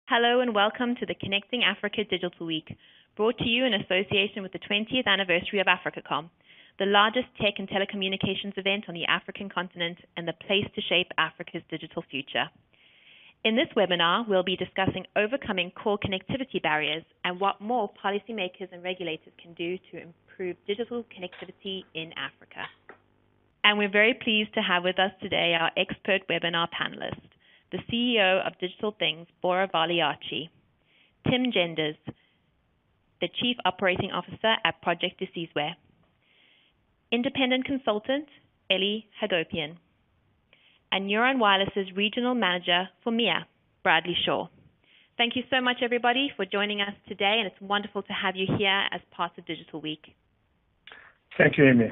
Hello and welcome to the Connecting Africa Digital Week, brought to you in association with the 20th anniversary of AfricaCom, the largest tech and telecommunications event on the African continent and the place to shape Africa's digital future. In this webinar, we'll be discussing overcoming core connectivity barriers and what more policymakers and regulators can do to improve digital connectivity in Africa. And we're very pleased to have with us today our expert webinar panelist, the CEO of Digital Things, Bora Valiachi, Tim Genders, the Chief Operating Officer at Project Isizwe, Independent Consultant, Ellie Hagopian, and Neuron Wireless's Regional Manager for MIA, Bradley Shaw. Thank you so much, everybody, for joining us today, and it's wonderful to have you here as part of Digital Week. Thank you, Amy.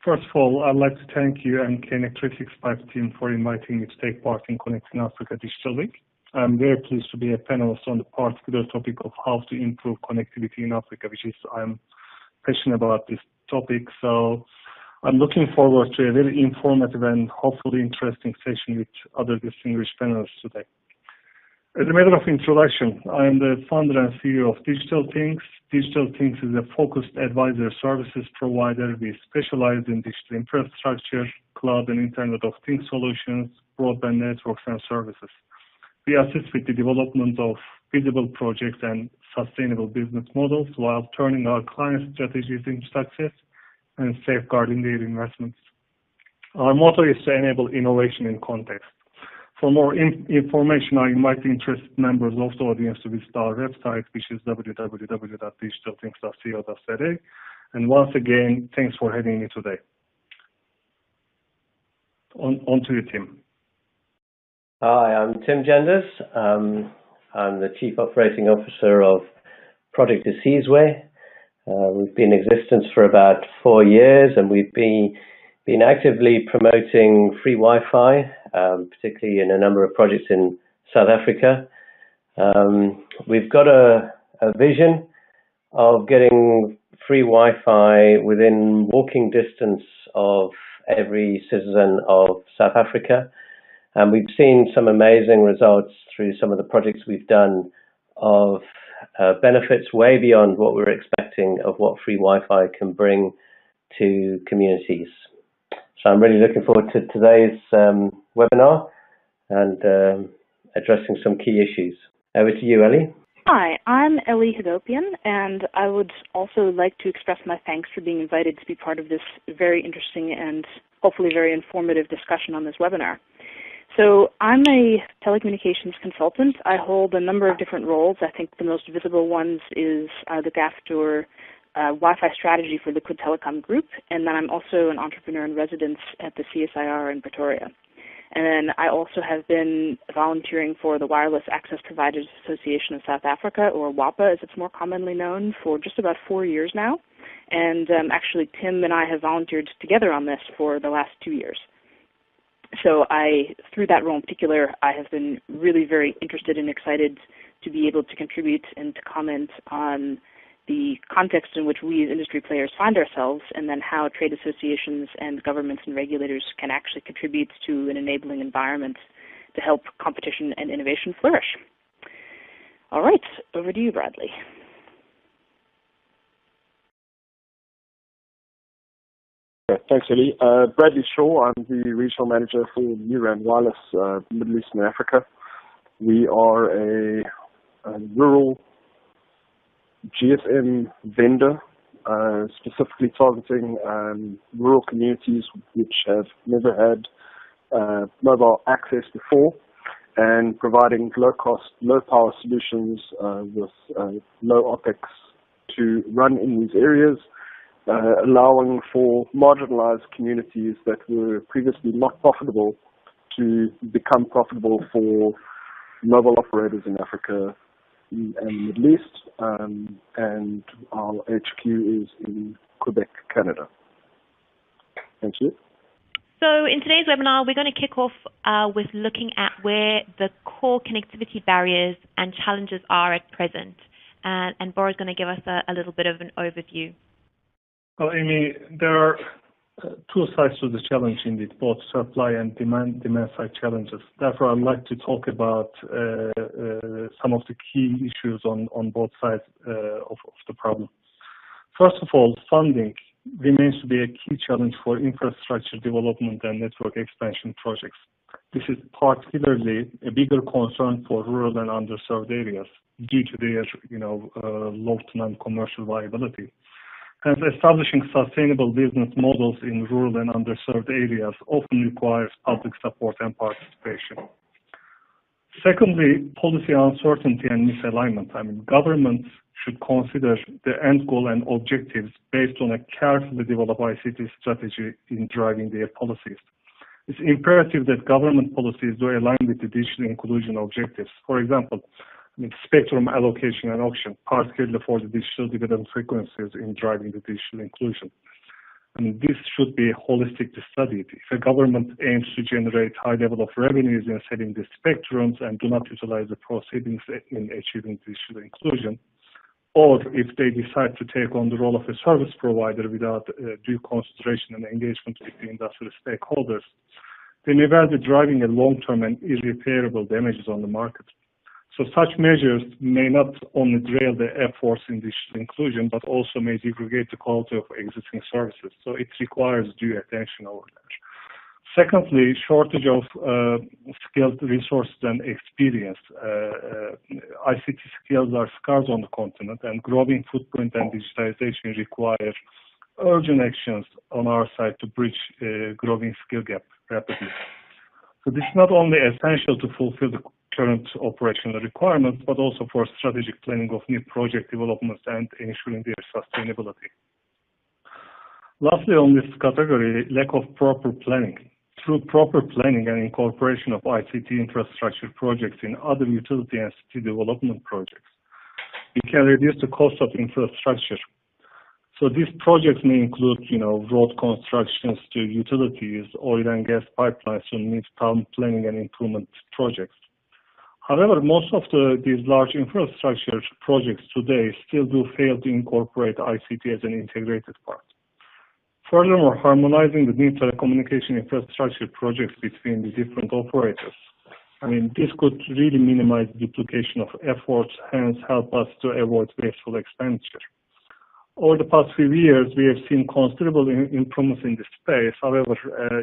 First of all, I'd like to thank you and Connect 365 team for inviting me to take part in Connecting Africa Digital Week. I'm very pleased to be a panelist on the particular topic of how to improve connectivity in Africa, which is I'm passionate about this topic. So I'm looking forward to a very informative and hopefully interesting session with other distinguished panelists today. As a matter of introduction, I am the founder and CEO of Digital Things. Digital Things is a focused advisor services provider. We specialize in digital infrastructure, cloud and Internet of Things solutions, broadband networks and services. We assist with the development of feasible projects and sustainable business models while turning our clients' strategies into success and safeguarding their investments. Our motto is to enable innovation in context. For more information, I invite the interested members of the audience to visit our website, which is www.digitalthings.co.za. And once again, thanks for having me today. On to you, Tim. Hi, I'm Tim Genders. I'm the Chief Operating Officer of Project Isizwe. We've been in existence for about 4 years, and we've been actively promoting free Wi-Fi, particularly in a number of projects in South Africa. We've got a vision of getting free Wi-Fi within walking distance of every citizen of South Africa. And we've seen some amazing results through some of the projects we've done of benefits way beyond what we were expecting of what free Wi-Fi can bring to communities. So I'm really looking forward to today's webinar and addressing some key issues. Over to you, Ellie. Hi, I'm Ellie Hagopian, and I would also like to express my thanks for being invited to be part of this very interesting and hopefully very informative discussion on this webinar. So I'm a telecommunications consultant. I hold a number of different roles. I think the most visible ones is I look after Wi-Fi strategy for Liquid Telecom Group, and then I'm also an entrepreneur in residence at the CSIR in Pretoria. And then I also have been volunteering for the Wireless Access Providers Association of South Africa, or WAPA as it's more commonly known, for just about 4 years now. And actually Tim and I have volunteered together on this for the last 2 years. So through that role in particular, I have been really very interested and excited to be able to contribute and to comment on the context in which we as industry players find ourselves, and then how trade associations and governments and regulators can actually contribute to an enabling environment to help competition and innovation flourish. All right, over to you, Bradley. Thanks, Ellie. Bradley Shaw, I'm the Regional Manager for Neuron Wireless, Middle East and Africa. We are a rural GSM vendor, specifically targeting rural communities which have never had mobile access before, and providing low-cost, low-power solutions with low OPEX to run in these areas, allowing for marginalized communities that were previously not profitable to become profitable for mobile operators in Africa and the Middle East, and our HQ is in Quebec, Canada. Thank you. So in today's webinar, we're going to kick off with looking at where the core connectivity barriers and challenges are at present. And Bora's going to give us a little bit of an overview. Well, Amy, there are Two sides to the challenge indeed, both supply and demand side challenges. Therefore, I'd like to talk about some of the key issues on both sides of the problem. First of all, funding remains to be a key challenge for infrastructure development and network expansion projects. This is particularly a bigger concern for rural and underserved areas due to their, low to non-commercial viability. Hence, establishing sustainable business models in rural and underserved areas often requires public support and participation. Secondly, policy uncertainty and misalignment. Governments should consider the end goal and objectives based on a carefully developed ICT strategy in driving their policies. It's imperative that government policies do align with the digital inclusion objectives. For example, spectrum allocation and auction, particularly for the digital dividend frequencies in driving the digital inclusion. This should be holistically studied. If a government aims to generate high level of revenues in selling the spectrums and do not utilize the proceedings in achieving digital inclusion, or if they decide to take on the role of a service provider without due consideration and engagement with the industry stakeholders, they may well be driving a long-term and irreparable damages on the market. So such measures may not only derail the efforts in digital inclusion, but also may degrade the quality of existing services. So it requires due attention over there. Secondly, shortage of skilled resources and experience. ICT skills are scarce on the continent, and growing footprint and digitization require urgent actions on our side to bridge a growing skill gap rapidly. So this is not only essential to fulfill the current operational requirements, but also for strategic planning of new project developments and ensuring their sustainability. Lastly, on this category, lack of proper planning. Through proper planning and incorporation of ICT infrastructure projects in other utility and city development projects, we can reduce the cost of infrastructure. So these projects may include, road constructions to utilities, oil and gas pipelines, to need town planning and improvement projects. However, most of these large infrastructure projects today still do fail to incorporate ICT as an integrated part. Furthermore, harmonizing the new telecommunication infrastructure projects between the different operators, this could really minimize duplication of efforts, hence help us to avoid wasteful expenditure. Over the past few years, we have seen considerable improvements in this space. However,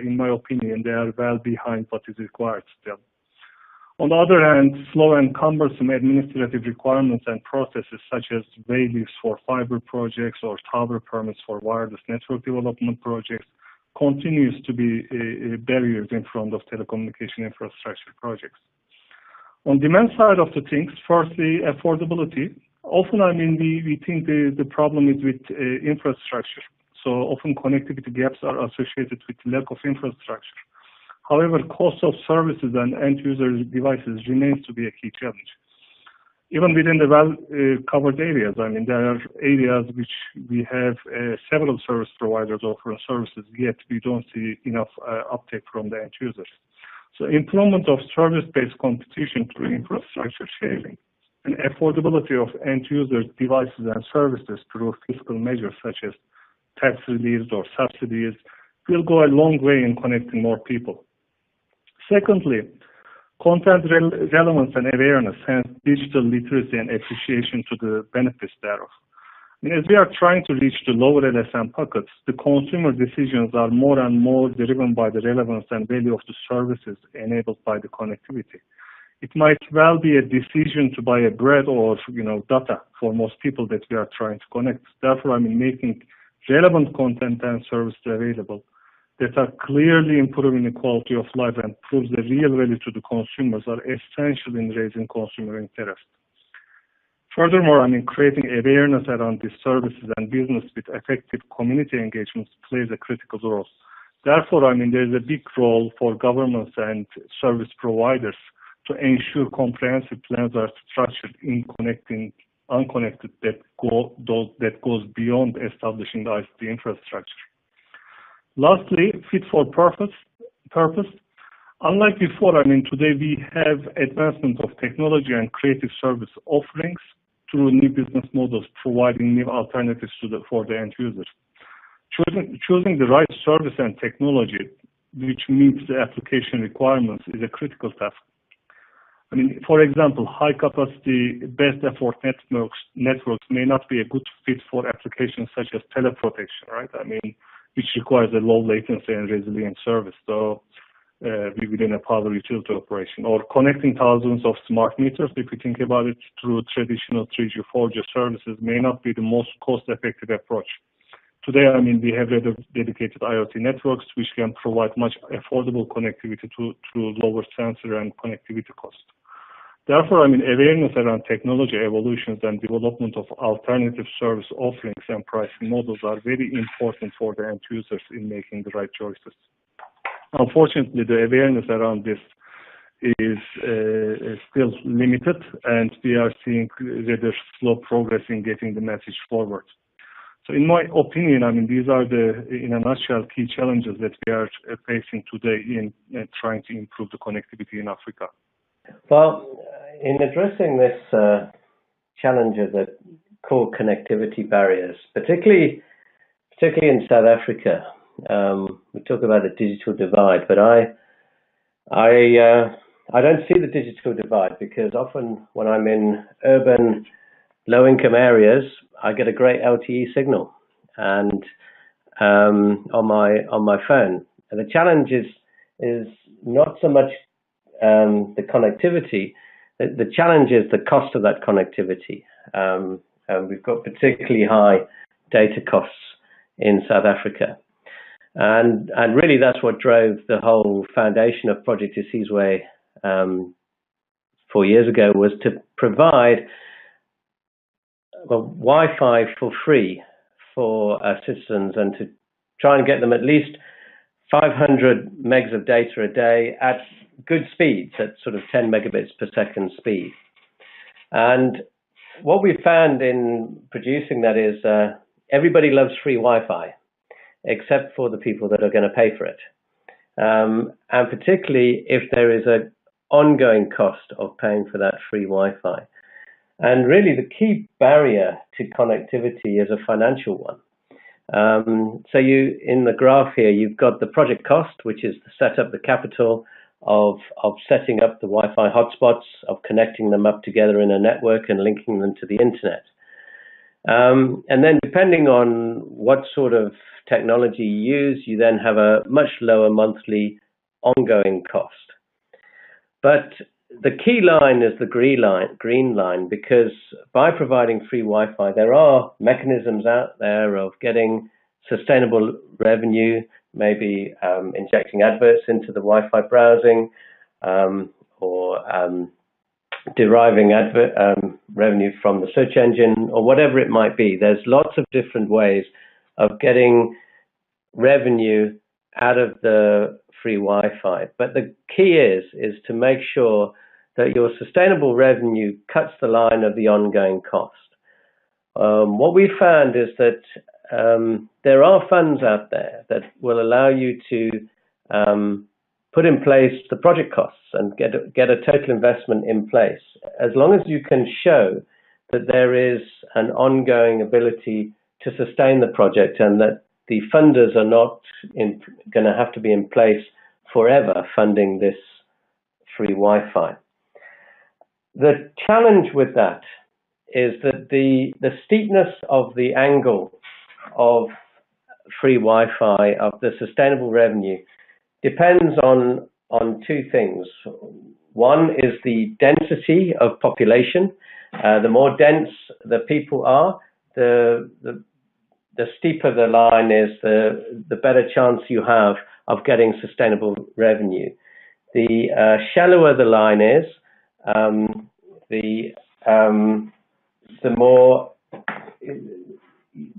in my opinion, they are well behind what is required still. On the other hand, slow and cumbersome administrative requirements and processes such as waivers for fiber projects or tower permits for wireless network development projects continues to be barriers in front of telecommunication infrastructure projects. On demand side of the things, firstly, affordability. Often, we think the problem is with infrastructure. So often connectivity gaps are associated with lack of infrastructure. However, cost of services and end-user devices remains to be a key challenge. Even within the well-covered areas, there are areas which we have several service providers offering services, yet we don't see enough uptake from the end-users. So improvement of service-based competition through infrastructure sharing and affordability of end-user devices and services through fiscal measures such as tax reliefs or subsidies will go a long way in connecting more people. Secondly, content relevance and awareness, hence digital literacy and appreciation to the benefits thereof. As we are trying to reach the lower LSM pockets, the consumer decisions are more and more driven by the relevance and value of the services enabled by the connectivity. It might well be a decision to buy a bread or data for most people that we are trying to connect. Therefore, making relevant content and services available that are clearly improving the quality of life and proves the real value to the consumers are essential in raising consumer interest. Furthermore, creating awareness around these services and business with effective community engagements plays a critical role. Therefore, there is a big role for governments and service providers to ensure comprehensive plans are structured in connecting unconnected that goes beyond establishing the ICT infrastructure. Lastly, fit for purpose. Unlike before, today we have advancement of technology and creative service offerings through new business models, providing new alternatives for the end users. Choosing the right service and technology which meets the application requirements is a critical task. I mean, for example, high capacity, best effort networks may not be a good fit for applications such as teleprotection, right? I mean, which requires a low latency and resilient service. So within a power utility operation, or connecting thousands of smart meters, if you think about it, through traditional 3G, 4G services may not be the most cost-effective approach. Today, I mean, we have dedicated IoT networks which can provide much affordable connectivity through lower sensor and connectivity costs. Therefore, I mean, awareness around technology evolutions and development of alternative service offerings and pricing models are very important for the end users in making the right choices. Unfortunately, the awareness around this is still limited, and we are seeing rather slow progress in getting the message forward. So in my opinion, I mean, these are in a nutshell, key challenges that we are facing today in trying to improve the connectivity in Africa. Well, in addressing this challenge of the core connectivity barriers, particularly in South Africa, we talk about the digital divide, but I don't see the digital divide, because often when I'm in urban low-income areas, I get a great LTE signal and on my phone. And the challenge is not so much the connectivity. The challenge is the cost of that connectivity. We've got particularly high data costs in South Africa. And really that's what drove the whole foundation of Project Isizwe 4 years ago, was to provide Wi-Fi for free for our citizens, and to try and get them at least 500 megs of data a day at good speeds, at sort of 10 megabits per second speed. And what we found in producing that is everybody loves free Wi-Fi, except for the people that are going to pay for it. And particularly if there is an ongoing cost of paying for that free Wi-Fi. And really the key barrier to connectivity is a financial one. So in the graph here, you've got the project cost, which is to set up the capital of setting up the Wi-Fi hotspots, of connecting them up together in a network and linking them to the internet. And then depending on what sort of technology you use, you then have a much lower monthly ongoing cost. But the key line is the green line, because by providing free Wi-Fi, there are mechanisms out there of getting sustainable revenue, maybe injecting adverts into the Wi-Fi browsing, or deriving revenue from the search engine, or whatever it might be. There's lots of different ways of getting revenue out of the free Wi-Fi. But the key is to make sure that your sustainable revenue cuts the line of the ongoing cost. What we found is that there are funds out there that will allow you to put in place the project costs and get a total investment in place, as long as you can show that there is an ongoing ability to sustain the project, and that the funders are not going to have to be in place forever funding this free Wi-Fi. The challenge with that is that the steepness of the angle of free Wi-Fi, of the sustainable revenue, depends on two things. One is the density of population. The more dense the people are, the steeper the line is, the better chance you have of getting sustainable revenue. The shallower the line is, the more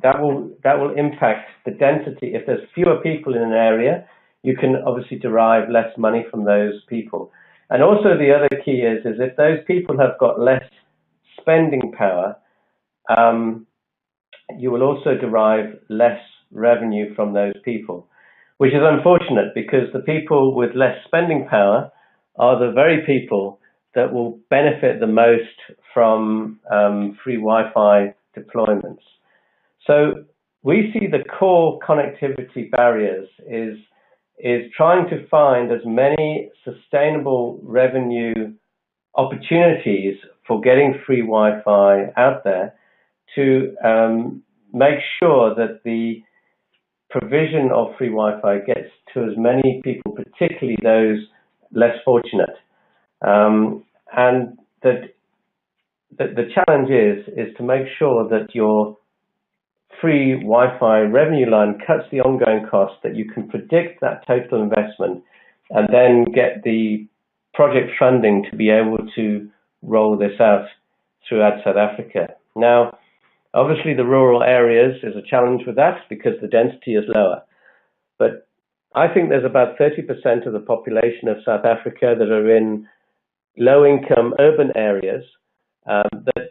that will impact the density. If there's fewer people in an area, you can obviously derive less money from those people. And also the other key is if those people have got less spending power, you will also derive less revenue from those people, which is unfortunate, because the people with less spending power are the very people that will benefit the most from free Wi-Fi deployments. So we see the core connectivity barriers is trying to find as many sustainable revenue opportunities for getting free Wi-Fi out there to make sure that the provision of free Wi-Fi gets to as many people, particularly those less fortunate. And that the challenge is to make sure that your free Wi-Fi revenue line cuts the ongoing cost, that you can predict that total investment, and then get the project funding to be able to roll this out throughout South Africa. Now, obviously the rural areas is a challenge with that because the density is lower. But I think there's about 30% of the population of South Africa that are in low-income urban areas that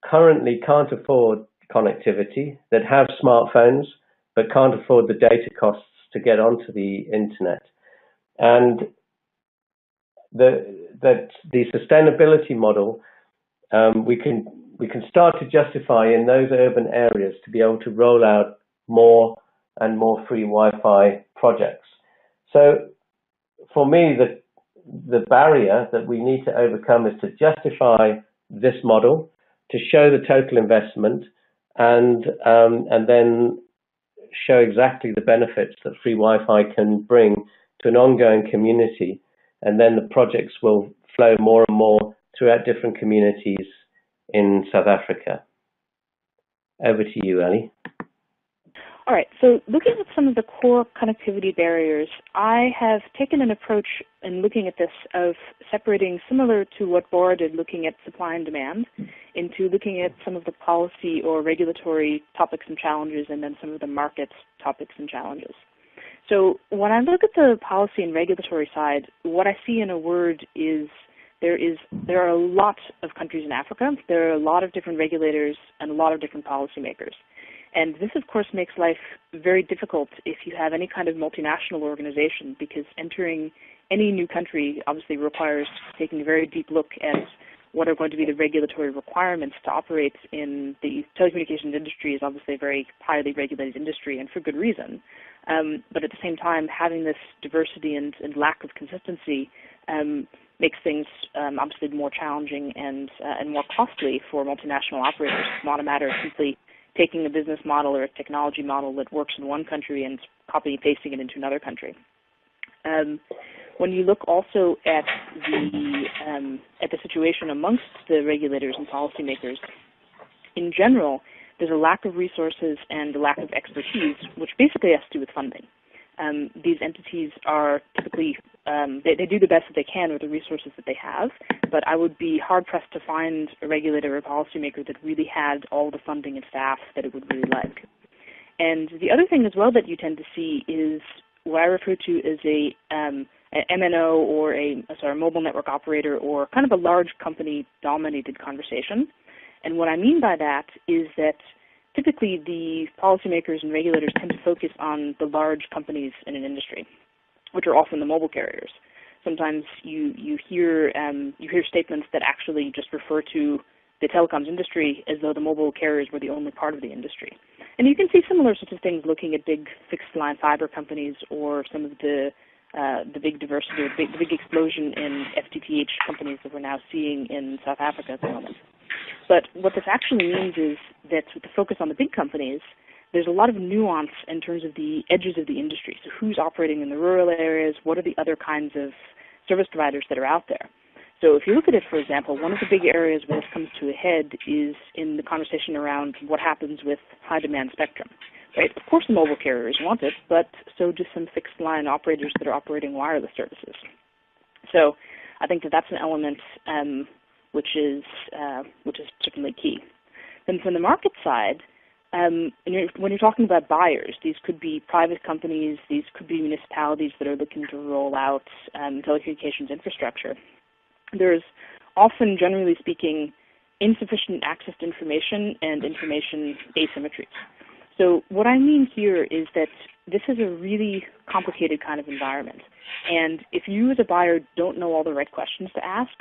currently can't afford connectivity, that have smartphones but can't afford the data costs to get onto the internet. And the sustainability model we can start to justify in those urban areas to be able to roll out more and more free Wi-Fi projects. So for me, the barrier that we need to overcome is to justify this model, to show the total investment, and then show exactly the benefits that free Wi-Fi can bring to an ongoing community. And then the projects will flow more and more throughout different communities in South Africa. Over to you, Ali. All right, so looking at some of the core connectivity barriers, I have taken an approach in looking at this of separating, similar to what Bora did, looking at supply and demand, into looking at some of the policy or regulatory topics and challenges, and then some of the market topics and challenges. So when I look at the policy and regulatory side, what I see in a word is there are a lot of countries in Africa, there are a lot of different regulators and a lot of different policymakers. And this, of course, makes life very difficult if you have any kind of multinational organization, because entering any new country obviously requires taking a very deep look at what are going to be the regulatory requirements to operate in the telecommunications industry. Is obviously a very highly regulated industry, and for good reason. But at the same time, having this diversity and lack of consistency makes things obviously more challenging and more costly for multinational operators. It's not a matter of simply taking a business model or a technology model that works in one country and copying and pasting it into another country. When you look also at the situation amongst the regulators and policymakers, in general, there's a lack of resources and a lack of expertise, which basically has to do with funding. These entities are typically, they do the best that they can with the resources that they have, but I would be hard-pressed to find a regulator or policymaker that really had all the funding and staff that it would really like. And the other thing as well that you tend to see is what I refer to as a MNO or a mobile network operator, or kind of a large company-dominated conversation. And what I mean by that is that typically the policymakers and regulators tend to focus on the large companies in an industry, which are often the mobile carriers. Sometimes you hear statements that actually just refer to the telecoms industry as though the mobile carriers were the only part of the industry. And you can see similar sorts of things looking at big fixed line fiber companies, or some of the big diversity, or the big explosion in FTTH companies that we're now seeing in South Africa at the moment. But what this actually means is that with the focus on the big companies, there's a lot of nuance in terms of the edges of the industry. So who's operating in the rural areas? What are the other kinds of service providers that are out there? So if you look at it, for example, one of the big areas where this comes to a head is in the conversation around what happens with high-demand spectrum. Right? Of course the mobile carriers want it, but so do some fixed-line operators that are operating wireless services. So I think that that's an element which is certainly key. Then from the market side, when you're talking about buyers, these could be private companies, these could be municipalities that are looking to roll out telecommunications infrastructure. There's often, generally speaking, insufficient access to information and information asymmetries. So what I mean here is that this is a really complicated kind of environment. And if you as a buyer don't know all the right questions to ask,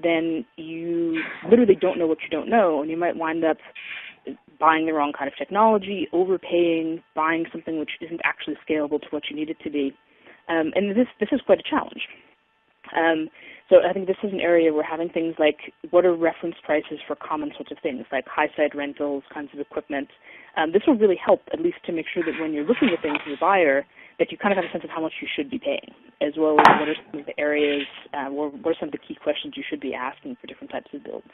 then you literally don't know what you don't know, and you might wind up buying the wrong kind of technology, overpaying, buying something which isn't actually scalable to what you need it to be. And this is quite a challenge. So I think this is an area where having things like what are reference prices for common sorts of things, like high-side rentals, kinds of equipment, this will really help, at least to make sure that when you're looking at things as a buyer, that you kind of have a sense of how much you should be paying, as well as what are some of the areas, what are some of the key questions you should be asking for different types of builds.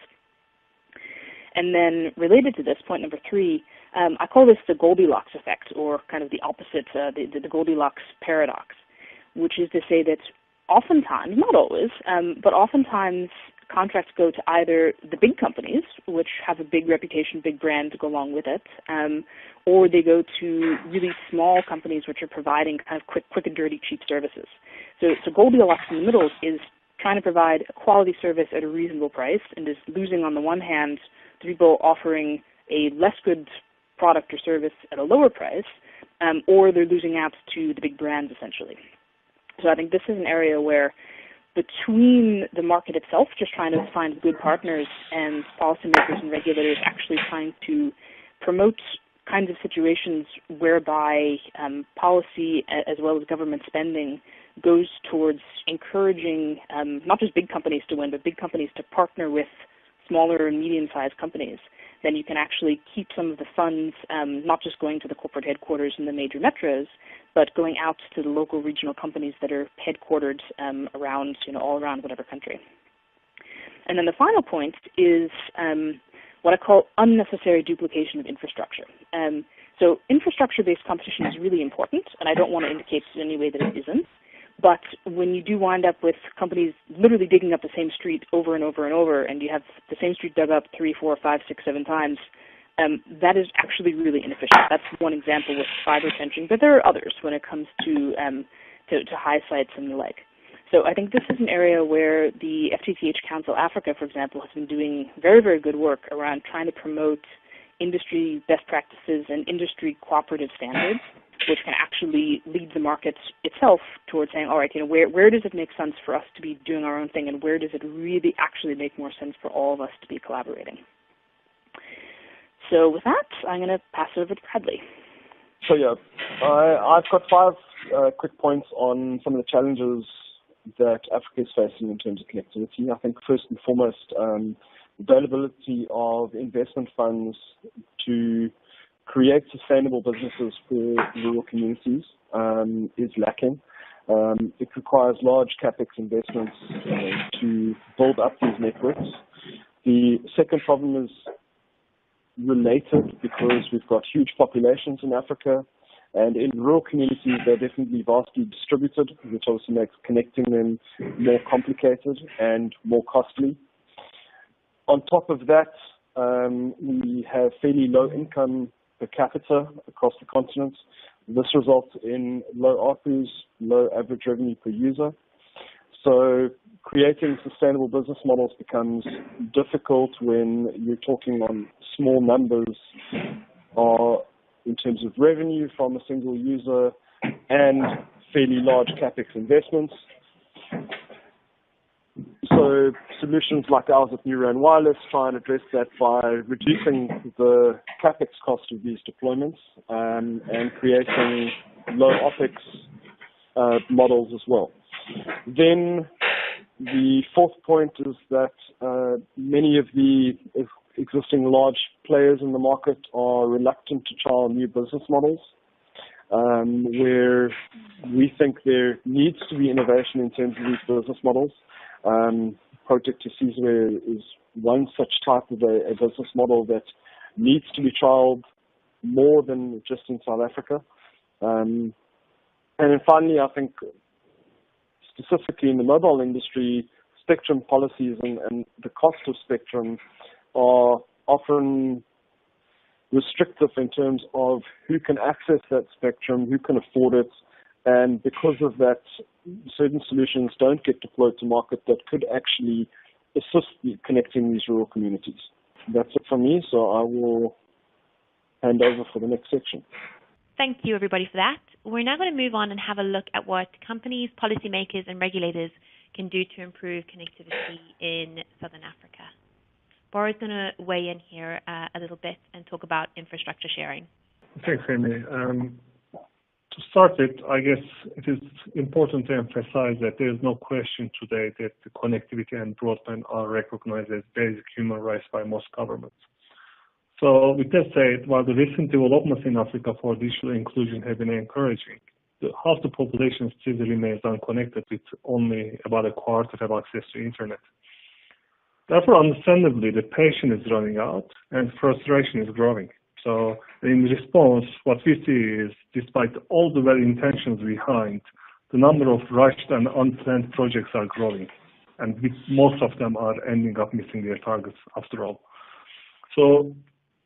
And then related to this, point number 3, I call this the Goldilocks effect, or kind of the opposite, the Goldilocks paradox, which is to say that oftentimes, not always, but oftentimes contracts go to either the big companies, which have a big reputation, big brand to go along with it, or they go to really small companies which are providing kind of quick and dirty, cheap services. So Goldilocks in the middle is trying to provide a quality service at a reasonable price and is losing on the one hand to people offering a less good product or service at a lower price, or they're losing out to the big brands essentially. So I think this is an area where between the market itself, just trying to find good partners, and policymakers and regulators actually trying to promote kinds of situations whereby policy as well as government spending goes towards encouraging not just big companies to win, but big companies to partner with smaller and medium-sized companies, then you can actually keep some of the funds not just going to the corporate headquarters in the major metros, but going out to the local regional companies that are headquartered around, all around whatever country. And then the final point is what I call unnecessary duplication of infrastructure. So infrastructure-based competition is really important, and I don't want to indicate in any way that it isn't. But when you do wind up with companies literally digging up the same street over and over and over, and you have the same street dug up 3, 4, 5, 6, 7 times, that is actually really inefficient. That's one example with fiber trenching, but there are others when it comes to high sites and the like. So I think this is an area where the FTTH Council Africa, for example, has been doing very, very good work around trying to promote industry best practices and industry cooperative standards, which can actually lead the market itself towards saying, all right, where does it make sense for us to be doing our own thing, and where does it really actually make more sense for all of us to be collaborating? So with that, I'm going to pass it over to Bradley. So yeah, I've got 5 quick points on some of the challenges that Africa is facing in terms of connectivity. I think first and foremost, availability of investment funds to create sustainable businesses for rural communities is lacking. It requires large capex investments to build up these networks. The second problem is related because we've got huge populations in Africa, and in rural communities they're definitely vastly distributed, which also makes connecting them more complicated and more costly. On top of that, we have fairly low income per capita across the continent. This results in low ARPUs, low average revenue per user. So creating sustainable business models becomes difficult when you're talking on small numbers in terms of revenue from a single user and fairly large capex investments. So solutions like ours at Neuron Wireless try and address that by reducing the capex cost of these deployments and creating low OPEX models as well. Then the fourth point is that many of the existing large players in the market are reluctant to trial new business models, where we think there needs to be innovation in terms of these business models. Project Isizwe is one such type of a business model that needs to be trialed more than just in South Africa. And then finally, I think specifically in the mobile industry, spectrum policies and the cost of spectrum are often restrictive in terms of who can access that spectrum, who can afford it, and because of that, certain solutions don't get deployed to market that could actually assist in connecting these rural communities. That's it from me, so I will hand over for the next section. Thank you, everybody, for that. We're now going to move on and have a look at what companies, policymakers, and regulators can do to improve connectivity in Southern Africa. Bora's going to weigh in here a little bit and talk about infrastructure sharing. Thanks, Amy. To start with, I guess it is important to emphasize that there is no question today that the connectivity and broadband are recognized as basic human rights by most governments. So with that said, while the recent developments in Africa for digital inclusion have been encouraging, half the population still remains unconnected, with only about a quarter have access to internet. Therefore, understandably, the patience is running out and frustration is growing. So in response, what we see is, despite all the well intentions behind, the number of rushed and unplanned projects are growing, and most of them are ending up missing their targets after all. So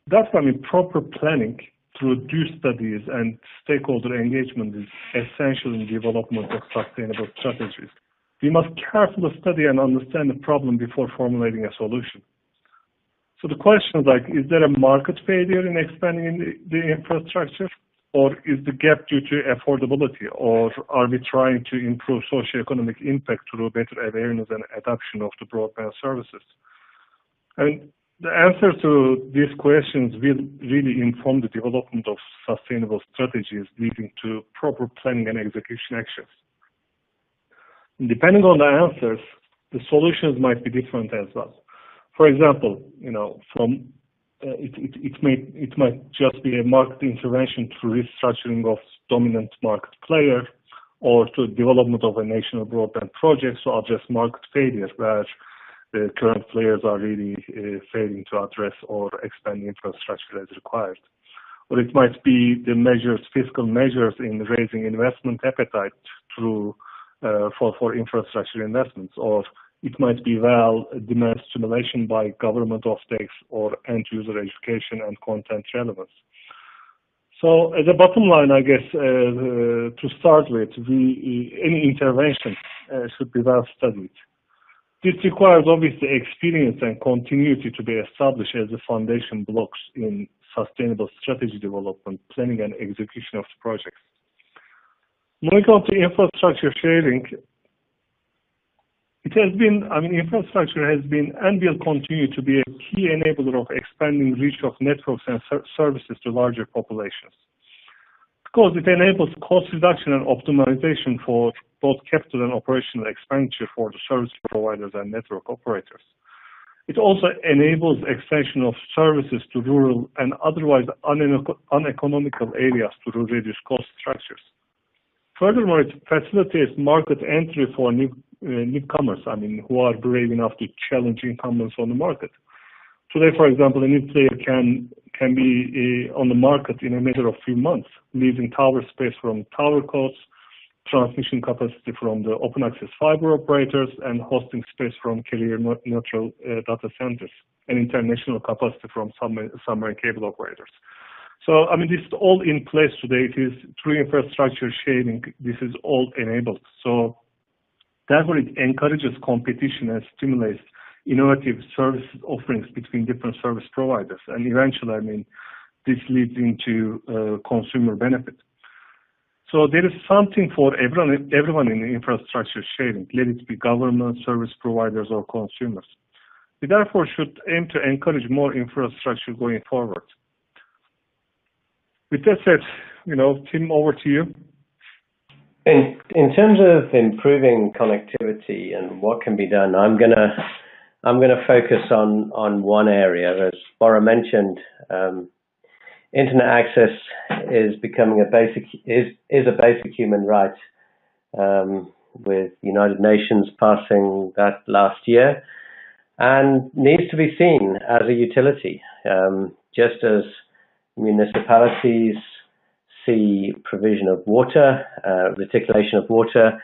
that's why proper planning through due studies and stakeholder engagement is essential in the development of sustainable strategies. We must carefully study and understand the problem before formulating a solution. So the question is is there a market failure in expanding the infrastructure, or is the gap due to affordability, or are we trying to improve socioeconomic impact through better awareness and adoption of the broadband services? And the answer to these questions will really inform the development of sustainable strategies leading to proper planning and execution actions. And depending on the answers, the solutions might be different as well. For example, it might just be a market intervention through restructuring of dominant market player, or to development of a national broadband project to address market failure where the current players are really failing to address or expand infrastructure as required. Or it might be the fiscal measures in raising investment appetite through for infrastructure investments, or it might be demand stimulation by government offtakes or end-user education and content relevance. So as a bottom line, I guess, to start with, any intervention should be well studied. This requires obviously experience and continuity to be established as the foundation blocks in sustainable strategy development, planning and execution of the projects. Moving on to infrastructure sharing, infrastructure has been and will continue to be a key enabler of expanding reach of networks and services to larger populations, because it enables cost reduction and optimization for both capital and operational expenditure for the service providers and network operators. It also enables extension of services to rural and otherwise uneconomical areas to reduce cost structures. Furthermore, it facilitates market entry for newcomers, who are brave enough to challenge incumbents on the market. Today, for example, a new player can be on the market in a matter of few months, leasing tower space from tower costs, transmission capacity from the open access fiber operators, and hosting space from carrier-neutral data centers, and international capacity from submarine cable operators. So, this is all in place today. It is through infrastructure sharing, this is all enabled. So, therefore, it encourages competition and stimulates innovative service offerings between different service providers. And eventually, this leads into consumer benefit. So there is something for everyone in infrastructure sharing, let it be government, service providers, or consumers. We therefore should aim to encourage more infrastructure going forward. With that said, Tim, over to you. In terms of improving connectivity and what can be done, I'm gonna focus on one area. As Bora mentioned, internet access is becoming a basic human right, with United Nations passing that last year, and needs to be seen as a utility, just as municipalities see provision of water, reticulation of water,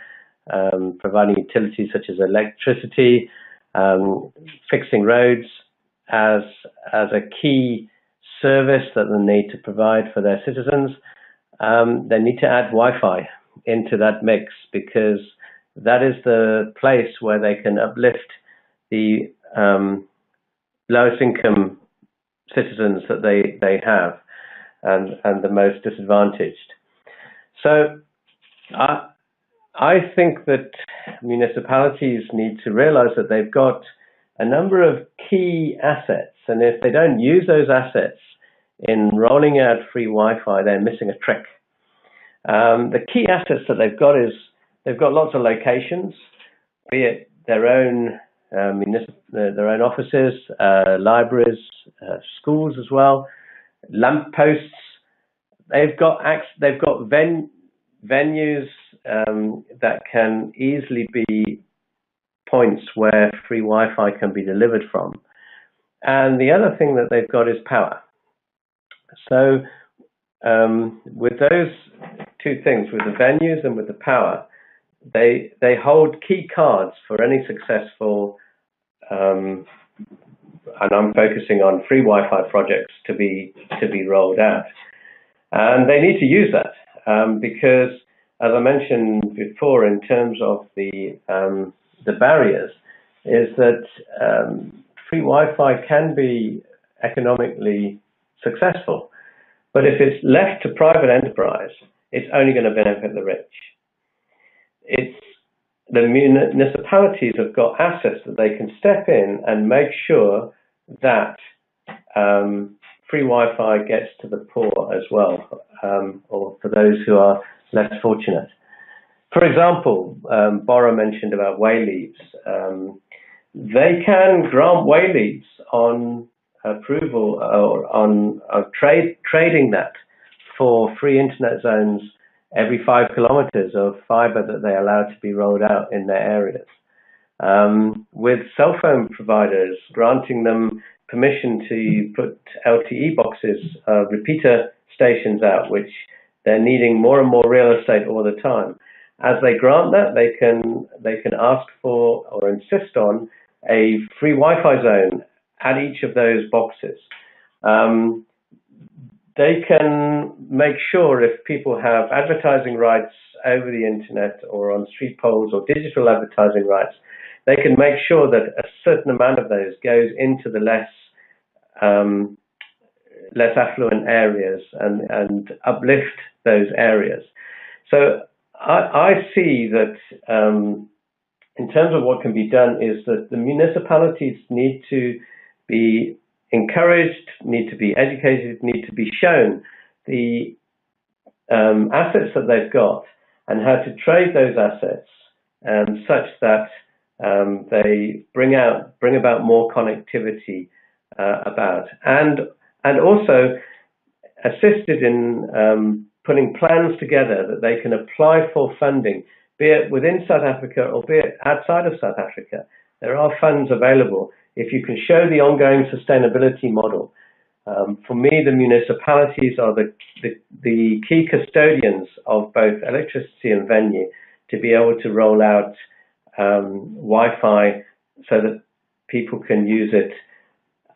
providing utilities such as electricity, fixing roads as a key service that they need to provide for their citizens. They need to add Wi-Fi into that mix, because that is the place where they can uplift the lowest income citizens that they have, and the most disadvantaged. So I think that municipalities need to realize that they've got a number of key assets, and if they don't use those assets in rolling out free Wi-Fi, they're missing a trick. The key assets that they've got is they've got lots of locations, be it their own their own offices, libraries, schools as well, lamp posts. They've got venues that can easily be points where free Wi-Fi can be delivered from. And the other thing that they've got is power. So with those two things, with the venues and with the power, they hold key cards for any successful, and I'm focusing on free Wi-Fi projects to be rolled out. And they need to use that because, as I mentioned before, in terms of the barriers, is that free Wi-Fi can be economically successful, but if it's left to private enterprise, it's only going to benefit the rich. The municipalities have got assets that they can step in and make sure that free Wi-Fi gets to the poor as well, or for those who are less fortunate. For example, Bora mentioned about wayleaves. They can grant wayleaves on approval or on trading that for free internet zones every 5 kilometers of fiber that they allow to be rolled out in their areas. With cell phone providers, granting them permission to put LTE boxes, repeater stations out, which they're needing more and more real estate all the time. As they grant that, they can ask for or insist on a free Wi-Fi zone at each of those boxes. They can make sure if people have advertising rights over the internet or on street poles or digital advertising rights, they can make sure that a certain amount of those goes into the less affluent areas and uplift those areas. So I see that in terms of what can be done is that the municipalities need to be encouraged, need to be educated, need to be shown the assets that they've got and how to trade those assets such that they bring about more connectivity about, and also assisted in putting plans together that they can apply for funding, be it within South Africa or be it outside of South Africa. There are funds available if you can show the ongoing sustainability model. For me, the municipalities are the key custodians of both electricity and venue to be able to roll out Wi-Fi so that people can use it,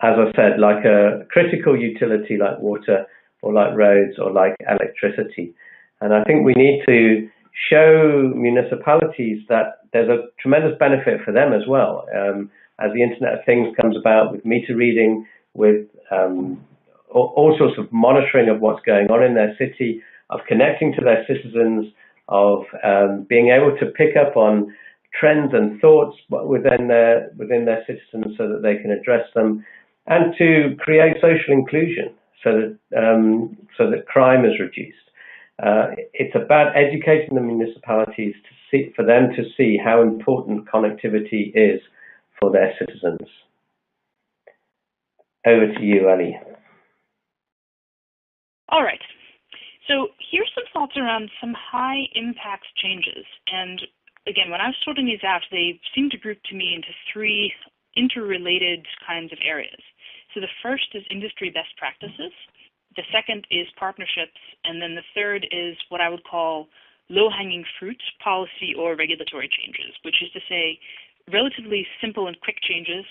as I said, like a critical utility like water or like roads or like electricity. And I think we need to show municipalities that there's a tremendous benefit for them as well. As the Internet of Things comes about with meter reading, with all sorts of monitoring of what's going on in their city, of connecting to their citizens, of being able to pick up on trends and thoughts within their citizens so that they can address them, and to create social inclusion so that crime is reduced. It's about educating the municipalities for them to see how important connectivity is for their citizens. Over to you, Ali. All right. So here's some thoughts around some high impact changes. And again, when I was sorting these out, they seem to group to me into 3 interrelated kinds of areas. So the first is industry best practices. The second is partnerships. And then the third is what I would call low-hanging fruit policy or regulatory changes, which is to say relatively simple and quick changes,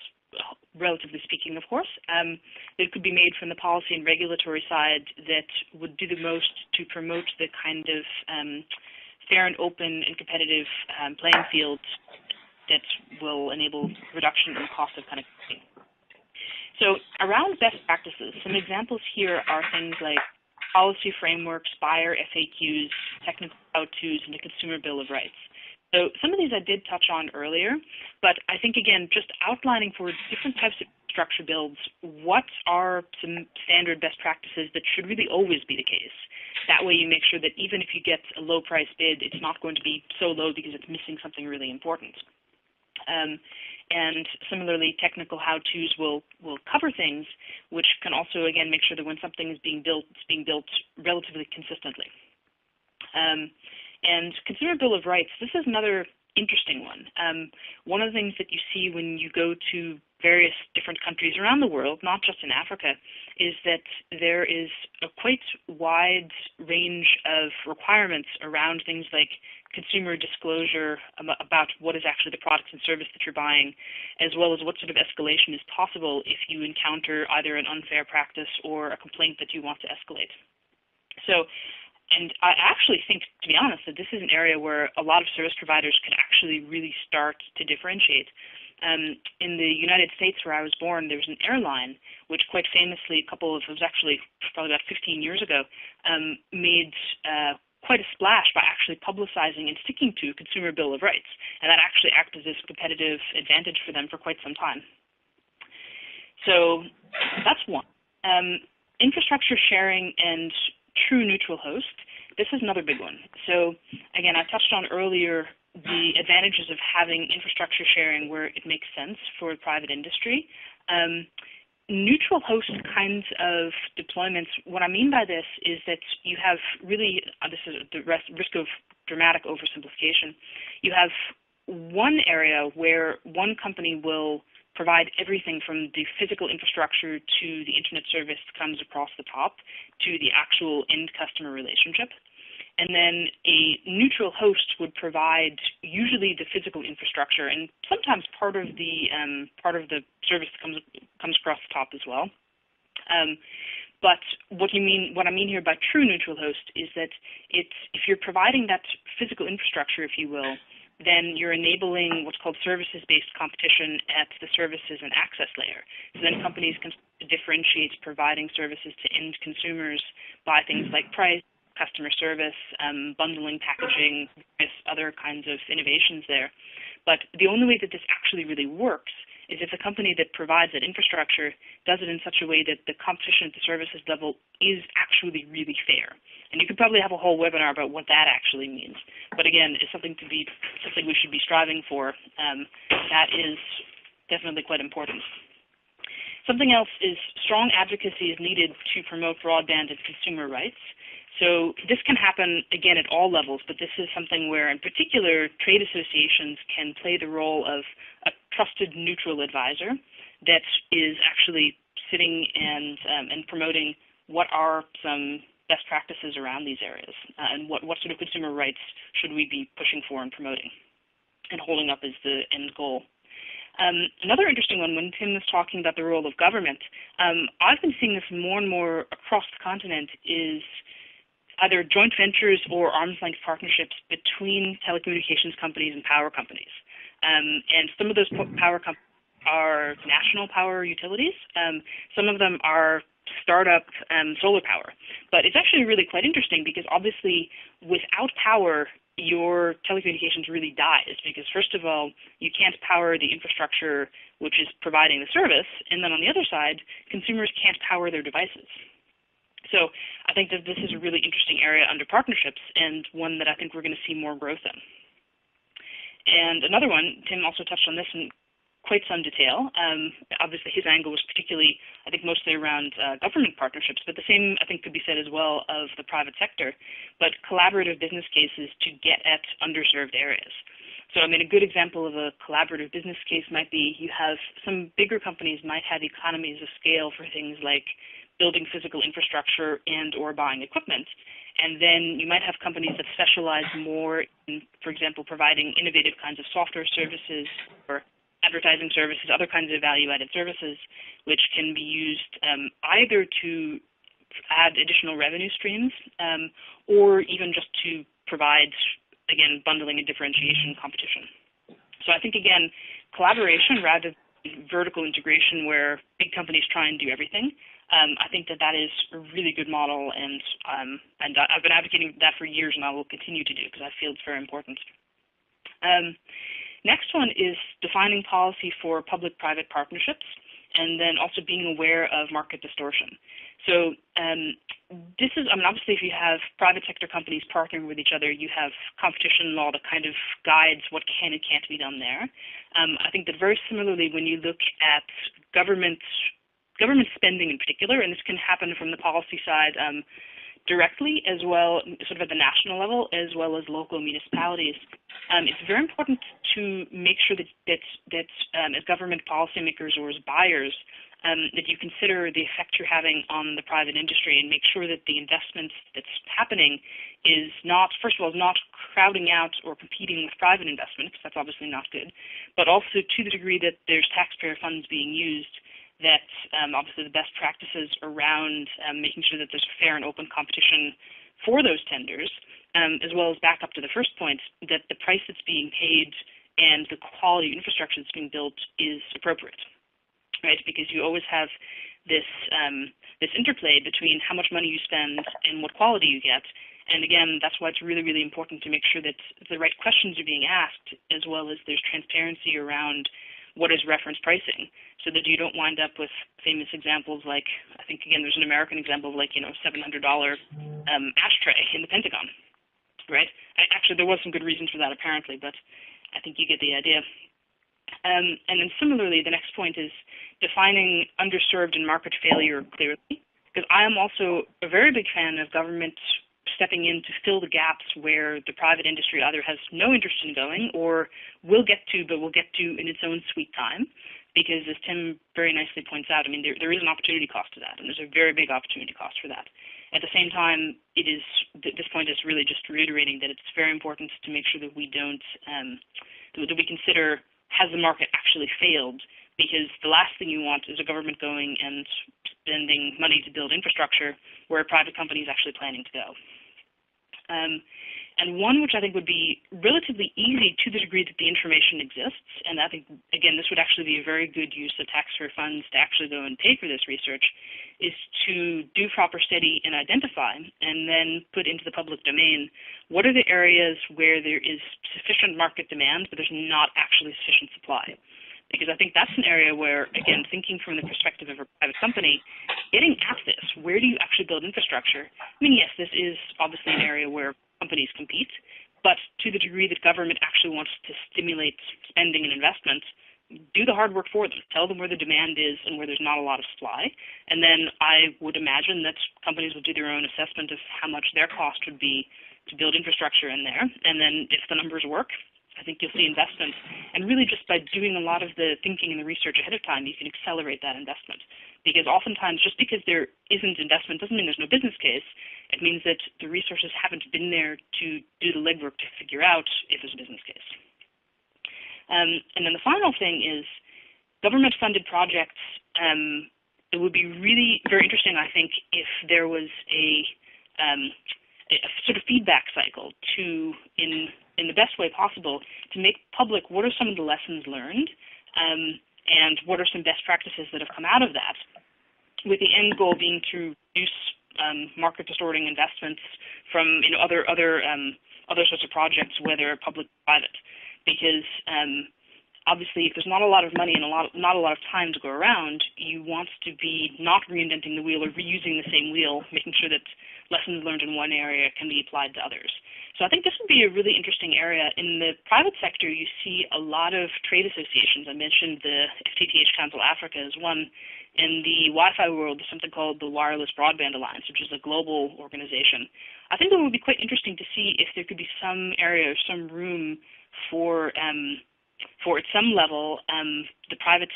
relatively speaking, of course, that could be made from the policy and regulatory side that would do the most to promote the kind of fair and open and competitive playing field that will enable reduction in the cost of connectivity. So around best practices, some examples here are things like policy frameworks, buyer FAQs, technical how-tos, and the Consumer Bill of Rights. So some of these I did touch on earlier, but I think, again, just outlining for different types of infrastructure builds, what are some standard best practices that should really always be the case. That way you make sure that even if you get a low price bid, it's not going to be so low because it's missing something really important. And similarly, technical how-tos will cover things, which can also, again, make sure that when something is being built, it's being built relatively consistently. And Consumer Bill of Rights, this is another interesting one. One of the things that you see when you go to various different countries around the world, not just in Africa, is that there is a quite wide range of requirements around things like consumer disclosure about what is actually the product and service that you're buying, as well as what sort of escalation is possible if you encounter either an unfair practice or a complaint that you want to escalate. So, and I actually think, to be honest, that this is an area where a lot of service providers could actually really start to differentiate. In the United States, where I was born, there was an airline which quite famously, it was actually probably about 15 years ago, made quite a splash by actually publicizing and sticking to Consumer Bill of Rights. And that actually acted as a competitive advantage for them for quite some time. So that's one. Infrastructure sharing and true neutral host, this is another big one. So again, I touched on earlier the advantages of having infrastructure sharing where it makes sense for private industry. Neutral host kinds of deployments, what I mean by this is that you have really, this is the risk of dramatic oversimplification, you have one area where one company will provide everything from the physical infrastructure to the internet service that comes across the top to the actual end customer relationship. And then a neutral host would provide usually the physical infrastructure and sometimes part of the service that comes across the top as well. But what I mean here by true neutral host is that if you're providing that physical infrastructure, if you will, then you're enabling what's called services-based competition at the services and access layer. So then companies can differentiate providing services to end consumers by things like price, customer service, bundling, packaging, various other kinds of innovations there. But the only way that this actually really works is if the company that provides that infrastructure does it in such a way that the competition at the services level is actually really fair. And you could probably have a whole webinar about what that actually means. But again, it's something we should be striving for. That is definitely quite important. Something else is strong advocacy is needed to promote broadband and consumer rights. So this can happen, again, at all levels, but this is something where, in particular, trade associations can play the role of a trusted neutral advisor that is actually sitting and promoting what are some best practices around these areas and what sort of consumer rights should we be pushing for and promoting and holding up as the end goal. Another interesting one, when Tim was talking about the role of government, I've been seeing this more and more across the continent, is either joint ventures or arm's-length partnerships between telecommunications companies and power companies. And some of those power companies are national power utilities. Some of them are startup solar power. But it's actually really quite interesting because obviously without power, your telecommunications really dies because, first of all, you can't power the infrastructure which is providing the service, and then on the other side, consumers can't power their devices. So I think that this is a really interesting area under partnerships and one that I think we're going to see more growth in. And another one, Tim also touched on this in quite some detail. Obviously, his angle was particularly, I think, mostly around government partnerships, but the same, I think, could be said as well of the private sector, but collaborative business cases to get at underserved areas. So, I mean, a good example of a collaborative business case might be you have some bigger companies might have economies of scale for things like building physical infrastructure and or buying equipment. And then you might have companies that specialize more in, for example, providing innovative kinds of software services or advertising services, other kinds of value-added services, which can be used either to add additional revenue streams or even just to provide, again, bundling and differentiation competition. So I think, again, collaboration rather than vertical integration where big companies try and do everything, I think that is a really good model, and I've been advocating that for years, and I will continue to do because I feel it's very important. Next one is defining policy for public-private partnerships, and then also being aware of market distortion. So this is, obviously if you have private sector companies partnering with each other, you have competition law that kind of guides what can and can't be done there. I think that very similarly, when you look at government spending in particular, and this can happen from the policy side directly as well, sort of at the national level, as well as local municipalities. It's very important to make sure that as government policymakers or as buyers, that you consider the effect you're having on the private industry and make sure that the investment that's happening is not, first of all, not crowding out or competing with private investment, because that's obviously not good, but also to the degree that there's taxpayer funds being used, that obviously the best practices around making sure that there's fair and open competition for those tenders, as well as back up to the first point, that the price that's being paid and the quality of infrastructure that's being built is appropriate, right? Because you always have this interplay between how much money you spend and what quality you get. And again, that's why it's really, really important to make sure that the right questions are being asked, as well as there's transparency around what is reference pricing, so that you don't wind up with famous examples like, I think, again, there's an American example of like, $700 ashtray in the Pentagon, right? Actually, there was some good reasons for that apparently, but I think you get the idea. And then similarly, the next point is defining underserved and market failure clearly, because I am also a very big fan of government stepping in to fill the gaps where the private industry either has no interest in going or will get to, but will get to in its own sweet time. Because as Tim very nicely points out, there is an opportunity cost to that, and there's a very big opportunity cost for that. At the same time, this point is really just reiterating that it's very important to make sure that we don't, that we consider, has the market actually failed? Because the last thing you want is a government going and spending money to build infrastructure where a private company is actually planning to go. And one which I think would be relatively easy to the degree that the information exists, and I think, again, this would actually be a very good use of taxpayer funds to actually go and pay for this research, is to do proper study and identify, and then put into the public domain, what are the areas where there is sufficient market demand, but there's not actually sufficient supply. Because I think that's an area where, again, thinking from the perspective of a private company, getting at this, where do you actually build infrastructure? Yes, this is obviously an area where companies compete, but to the degree that government actually wants to stimulate spending and investment, do the hard work for them. Tell them where the demand is and where there's not a lot of supply. And then I would imagine that companies will do their own assessment of how much their cost would be to build infrastructure in there. And then if the numbers work, I think you'll see investment. And really just by doing a lot of the thinking and the research ahead of time, you can accelerate that investment. Because oftentimes, just because there isn't investment doesn't mean there's no business case. It means that the resources haven't been there to do the legwork to figure out if there's a business case. And then the final thing is government-funded projects. It would be really very interesting, I think, if there was a sort of feedback cycle in the best way possible to make public what are some of the lessons learned and what are some best practices that have come out of that, with the end goal being to reduce market distorting investments from other sorts of projects, whether public or private. Because obviously, if there's not a lot of money and not a lot of time to go around, you want to be not reinventing the wheel or reusing the same wheel, making sure that lessons learned in one area can be applied to others. So I think this would be a really interesting area. In the private sector, you see a lot of trade associations. I mentioned the FTTH Council Africa as one. In the Wi-Fi world, there's something called the Wireless Broadband Alliance, which is a global organization. I think it would be quite interesting to see if there could be some area or some room for at some level, the public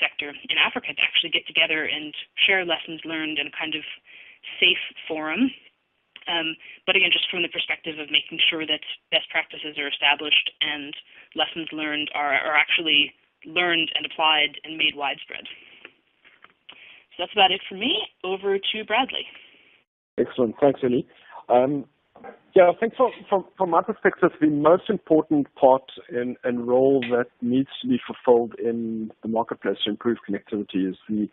sector in Africa to actually get together and share lessons learned in a kind of safe forum. But again, just from the perspective of making sure that best practices are established and lessons learned are actually learned and applied and made widespread. So that's about it for me. Over to Bradley. Excellent. Thanks, Ellie. I think from my perspective, the most important part and role that needs to be fulfilled in the marketplace to improve connectivity is the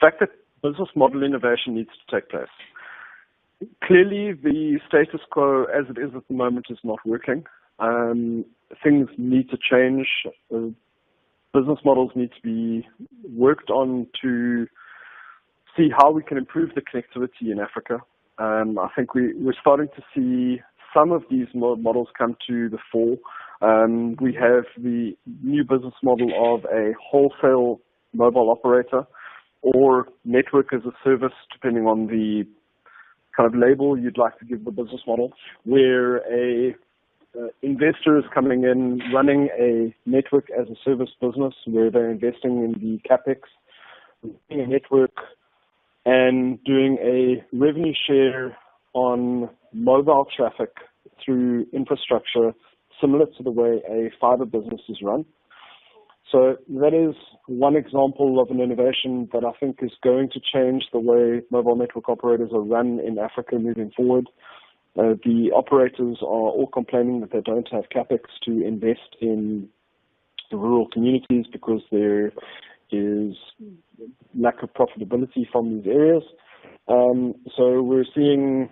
fact that business model innovation needs to take place. Clearly, the status quo as it is at the moment is not working. Things need to change. Business models need to be worked on to see how we can improve the connectivity in Africa. I think we're starting to see some of these models come to the fore. We have the new business model of a wholesale mobile operator or network as a service, depending on the kind of label you'd like to give the business model, where a investor is coming in, running a network as a service business, where they're investing in the capex, a network, and doing a revenue share on mobile traffic through infrastructure, similar to the way a fiber business is run. So that is one example of an innovation that I think is going to change the way mobile network operators are run in Africa moving forward. The operators are all complaining that they don't have capex to invest in the rural communities because there is lack of profitability from these areas. So we're seeing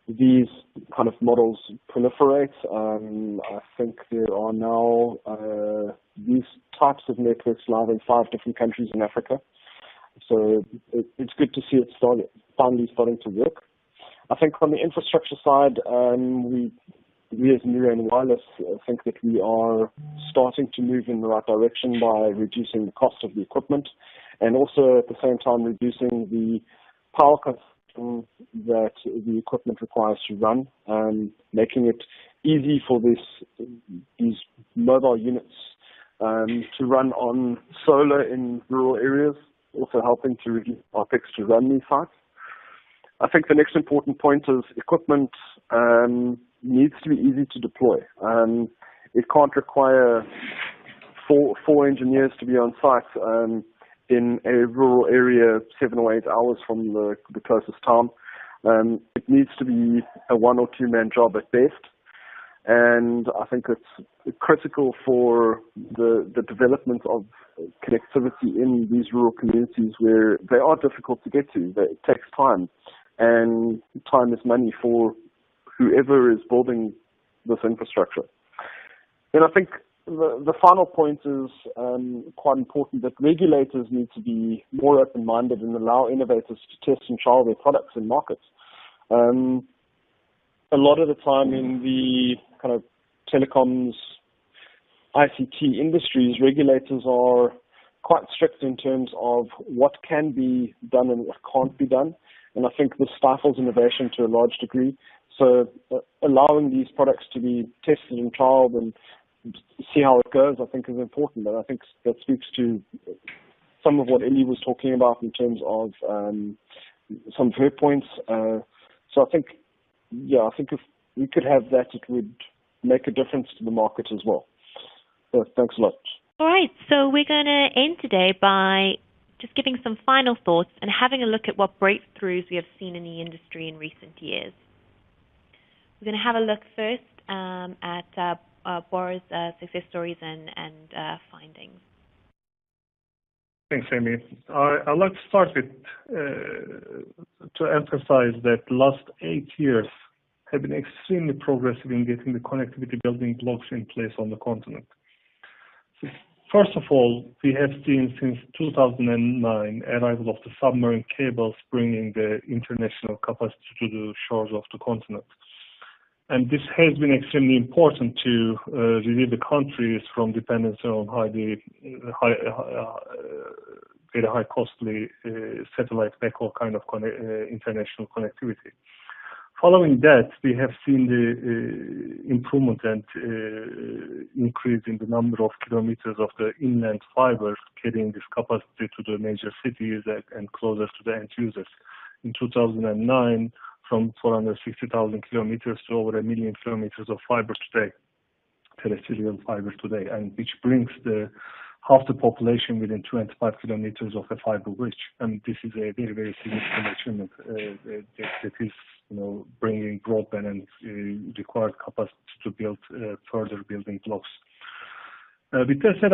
these kind of models proliferate. I think there are now these types of networks live in 5 different countries in Africa. So it's good to see it finally starting to work. I think on the infrastructure side, we as Neurone Wireless think that we are starting to move in the right direction by reducing the cost of the equipment and also at the same time reducing the power consumption that the equipment requires to run, making it easy for these mobile units to run on solar in rural areas, also helping to reduce OpEx to run these sites. I think the next important point is equipment needs to be easy to deploy. It can't require four engineers to be on site in a rural area 7 or 8 hours from the closest town. It needs to be a 1 or 2 man job at best. And I think it's critical for the development of connectivity in these rural communities where they are difficult to get to. It takes time, and time is money for whoever is building this infrastructure. And I think the final point is quite important, that regulators need to be more open-minded and allow innovators to test and trial their products in markets. A lot of the time in the kind of telecoms, ICT industries, regulators are quite strict in terms of what can be done and what can't be done. And I think this stifles innovation to a large degree. So allowing these products to be tested and trialed and see how it goes, I think is important. And I think that speaks to some of what Ellie was talking about in terms of some of her points. So I think if we could have that, it would make a difference to the market as well. So thanks a lot. All right, so we're going to end today by just giving some final thoughts and having a look at what breakthroughs we have seen in the industry in recent years. We're going to have a look first at Bora's success stories and findings. Thanks, Amy. I'd like to start with to emphasize that the last 8 years have been extremely progressive in getting the connectivity building blocks in place on the continent. So first of all, we have seen since 2009 arrival of the submarine cables bringing the international capacity to the shores of the continent. And this has been extremely important to relieve the countries from dependency on very high costly satellite backhaul kind of international connectivity. Following that, we have seen the improvement and increase in the number of kilometers of the inland fiber carrying this capacity to the major cities and closer to the end users. In 2009, from 460,000 kilometers to over 1 million kilometers of fiber today, terrestrial fiber today, and which brings half the population within 25 kilometers of a fiber bridge. And this is a very, very significant achievement that is, bringing broadband and required capacity to build further building blocks. With that said,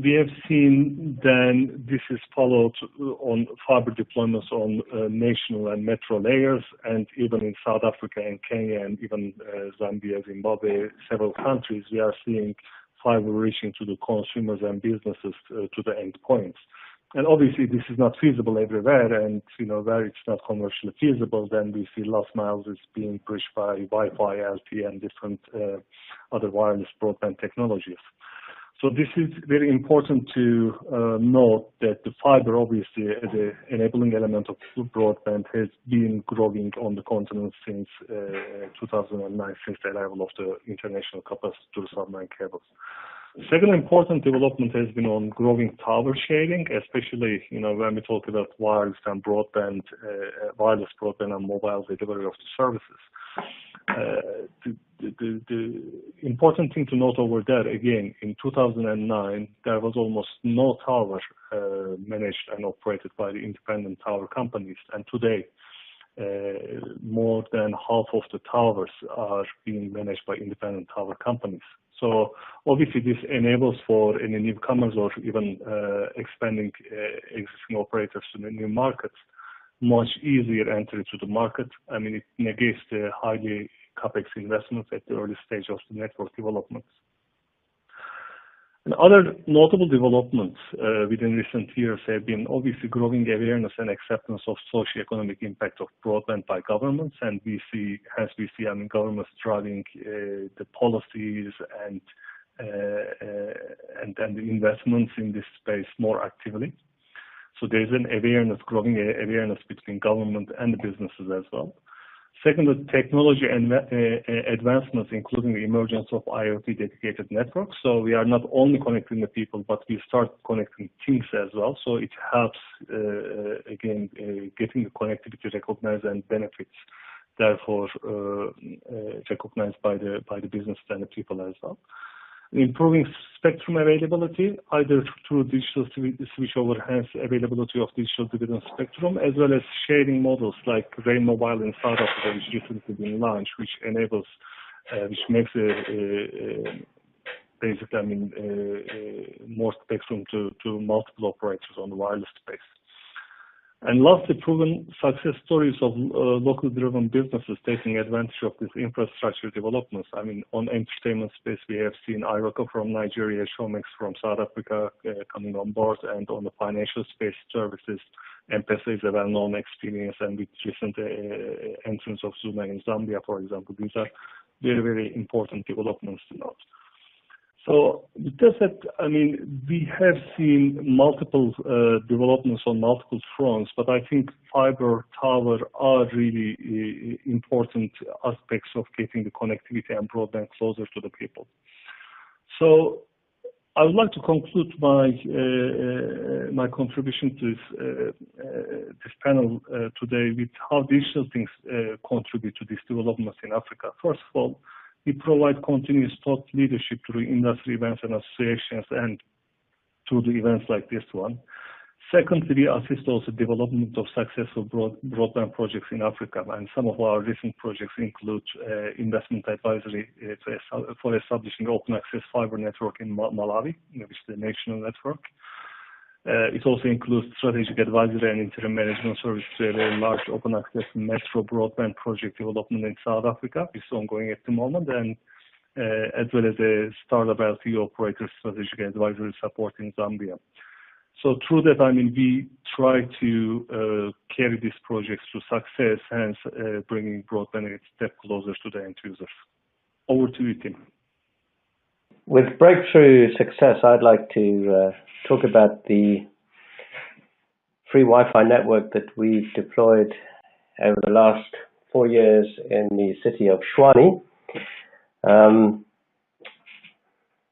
we have seen then this is followed on fiber deployments on national and metro layers, and even in South Africa and Kenya and even Zambia, Zimbabwe, several countries, we are seeing fiber reaching to the consumers and businesses to the end points. And obviously, this is not feasible everywhere, and where it's not commercially feasible, then we see last miles is being bridged by Wi-Fi, LTE, and different other wireless broadband technologies. So this is very important to note that the fiber, obviously, as an enabling element of broadband, has been growing on the continent since 2009, since the arrival of the international capacitor submarine cables. Second important development has been on growing tower sharing, especially when we talk about wireless and broadband, wireless broadband and mobile delivery of the services. The important thing to note over there, again, in 2009, there was almost no tower managed and operated by the independent tower companies. And today, more than half of the towers are being managed by independent tower companies. So obviously this enables for any newcomers or even expanding existing operators to the new markets much easier entry to the market. It negates the highly capex investments at the early stage of the network developments. And other notable developments within recent years have been obviously growing awareness and acceptance of socioeconomic impact of broadband by governments, and we see governments driving the policies and the investments in this space more actively. So there's an growing awareness between government and the businesses as well. Second, the technology and advancements, including the emergence of IoT dedicated networks. So we are not only connecting the people, but we start connecting things as well. So it helps, again, getting the connectivity recognized and benefits, therefore, recognized by the business and the people as well. Improving spectrum availability, either through digital switchover, hence availability of digital dividend spectrum, as well as sharing models like Rain Mobile in South Africa, which recently been launched, which enables, which makes more spectrum to multiple operators on the wireless space. And lastly, proven success stories of locally driven businesses taking advantage of this infrastructure developments. On entertainment space, we have seen Iroka from Nigeria, Showmax from South Africa coming on board, and on the financial space services, M-Pesa is a well-known experience, and with recent entrance of Zuma in Zambia, for example, these are very, very important developments to note. So with that said, we have seen multiple developments on multiple fronts, but I think fiber tower are really important aspects of getting the connectivity and broadband closer to the people. So I would like to conclude my contribution to this panel today with how digital things contribute to these developments in Africa. First of all, we provide continuous thought leadership through industry events and associations and through the events like this one. Secondly, we assist also development of successful broadband projects in Africa, and some of our recent projects include investment advisory for establishing open access fiber network in Malawi, which is the national network. It also includes strategic advisory and interim management service to a very large open access metro broadband project development in South Africa, which is ongoing at the moment, and as well as a startup LTE operator strategic advisory support in Zambia. So through that, we try to carry these projects to success, hence bringing broadband a step closer to the end users. Over to you, Tim. With breakthrough success, I'd like to talk about the free Wi-Fi network that we've deployed over the last 4 years in the city of Shwani.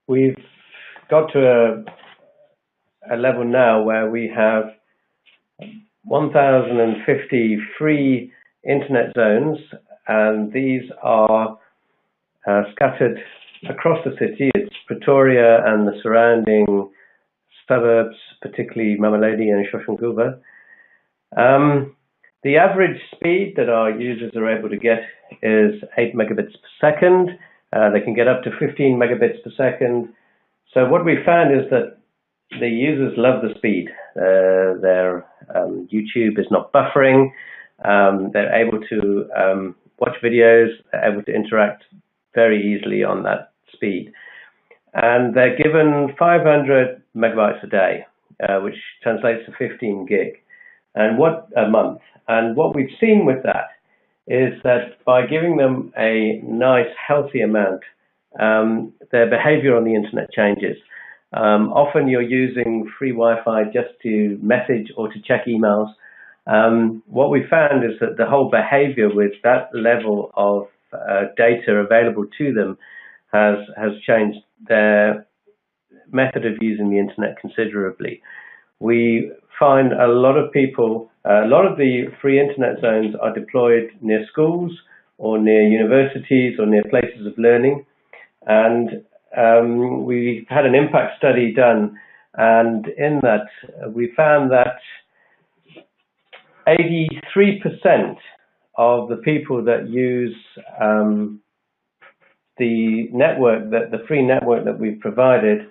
We've got to a level now where we have 1,050 free internet zones, and these are scattered across the city. It's Pretoria and the surrounding suburbs, particularly Mamelodi and Shoshanguve. The average speed that our users are able to get is 8 megabits per second. They can get up to 15 megabits per second. So what we found is that the users love the speed. Their YouTube is not buffering. They're able to watch videos. They're able to interact very easily on that speed. And they're given 500 megabytes a day, which translates to 15 gig and a month. And what we've seen with that is that by giving them a nice, healthy amount, their behavior on the internet changes. Often you're using free Wi-Fi just to message or to check emails. What we found is that the whole behavior with that level of data available to them has changed their method of using the internet considerably. We find a lot of people, a lot of the free internet zones are deployed near schools or near universities or near places of learning. And we had an impact study done, and in that we found that 83% of the people that use the network, the free network that we've provided,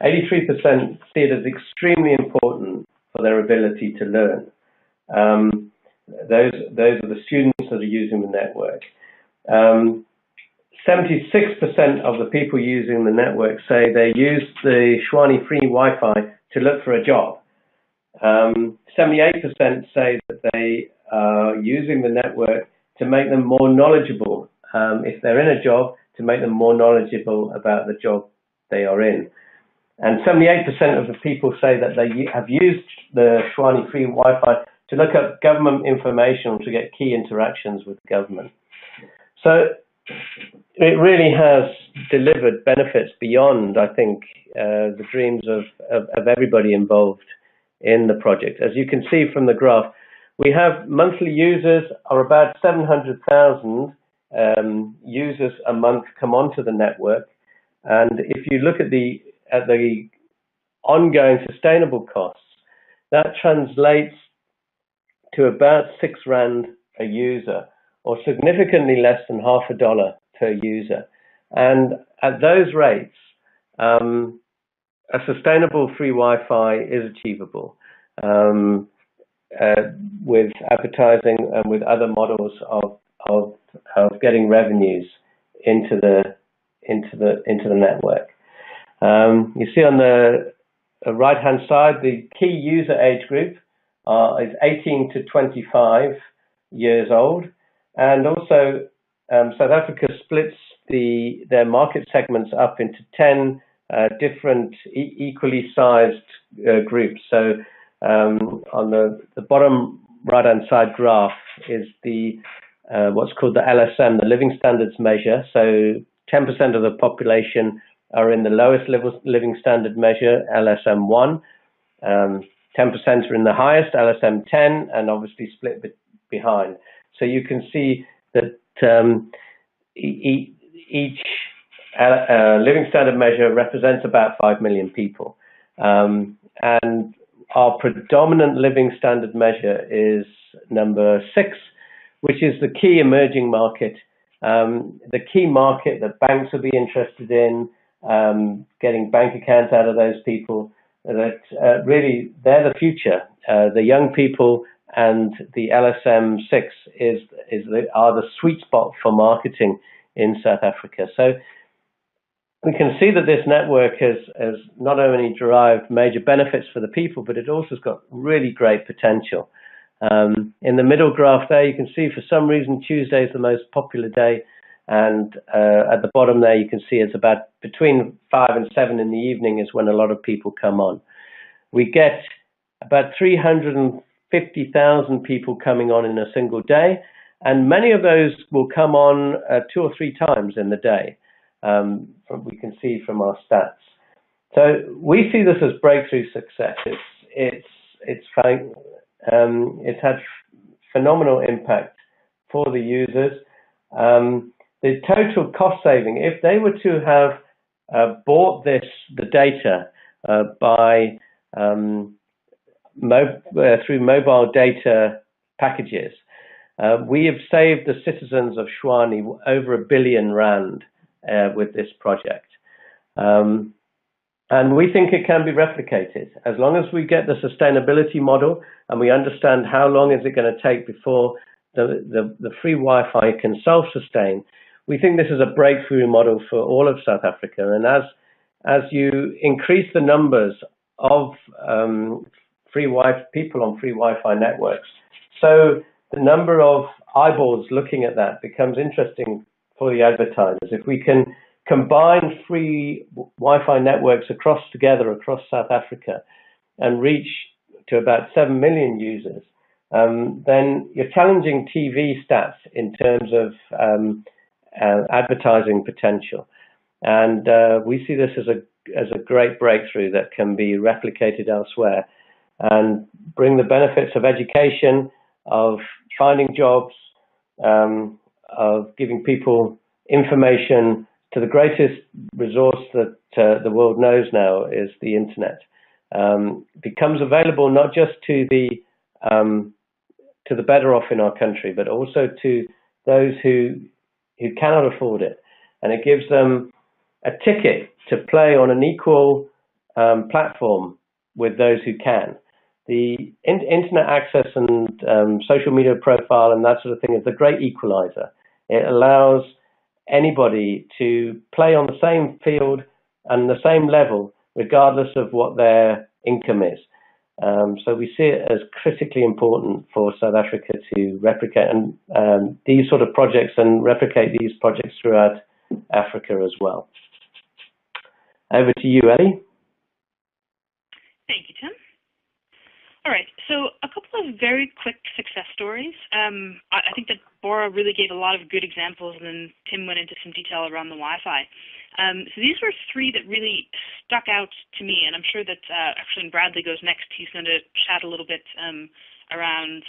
83% see it as extremely important for their ability to learn. Those are the students that are using the network. 76% of the people using the network say they use the Shwani free Wi-Fi to look for a job. 78% say that they are using the network to make them more knowledgeable. If they're in a job, to make them more knowledgeable about the job they are in. And 78% of the people say that they have used the Shwani free Wi-Fi to look up government information or to get key interactions with the government. So it really has delivered benefits beyond, I think, the dreams of everybody involved in the project. As you can see from the graph, we have monthly users are about 700,000 users a month come onto the network. And if you look at the ongoing sustainable costs, that translates to about R6 a user, or significantly less than $50 per user. And at those rates, a sustainable free Wi-Fi is achievable with advertising and with other models of getting revenues into the network. You see on the right-hand side, the key user age group is 18 to 25 years old, and also South Africa splits their market segments up into 10 different equally sized groups. So on the bottom right-hand side graph is the what's called the LSM, the Living Standards Measure. So 10% of the population are in the lowest living standard measure, LSM 1. 10% are in the highest, LSM 10, and obviously split behind. So you can see that each living standard measure represents about 5 million people. And our predominant living standard measure is number 6, which is the key emerging market, the key market that banks will be interested in, getting bank accounts out of those people, that really they're the future. The young people and the LSM 6 are the sweet spot for marketing in South Africa. So we can see that this network has not only derived major benefits for the people, but it also has got really great potential. In the middle graph there, you can see for some reason Tuesday is the most popular day, and at the bottom there you can see it's about between 5 and 7 in the evening is when a lot of people come on. We get about 350,000 people coming on in a single day, and many of those will come on 2 or 3 times in the day. We can see from our stats. So we see this as breakthrough success. It's had phenomenal impact for the users. The total cost saving, if they were to have bought the data through mobile data packages, we have saved the citizens of Shwani over R1 billion with this project. And we think it can be replicated as long as we get the sustainability model and we understand how long is it going to take before the free Wi-Fi can self-sustain. We think this is a breakthrough model for all of South Africa. And as you increase the numbers of people on free Wi-Fi networks, so the number of eyeballs looking at that becomes interesting for the advertisers. If we can combine free Wi-Fi networks together across South Africa and reach to about 7 million users, then you're challenging TV stats in terms of advertising potential. And we see this as a great breakthrough that can be replicated elsewhere and bring the benefits of education, of finding jobs, of giving people information to the greatest resource that the world knows now is the internet. Becomes available not just to the better off in our country, but also to those who cannot afford it. And it gives them a ticket to play on an equal platform with those who can. The internet access and social media profile and that sort of thing is the great equalizer. It allows anybody to play on the same field and the same level, regardless of what their income is. So we see it as critically important for South Africa to replicate these sort of projects and replicate these projects throughout Africa as well. Over to you, Ellie. Thank you, Tim. All right, so a couple of very quick success stories. I think that Bora really gave a lot of good examples, and then Tim went into some detail around the Wi-Fi. So these were three that really stuck out to me, and I'm sure that actually when Bradley goes next, he's going to chat a little bit around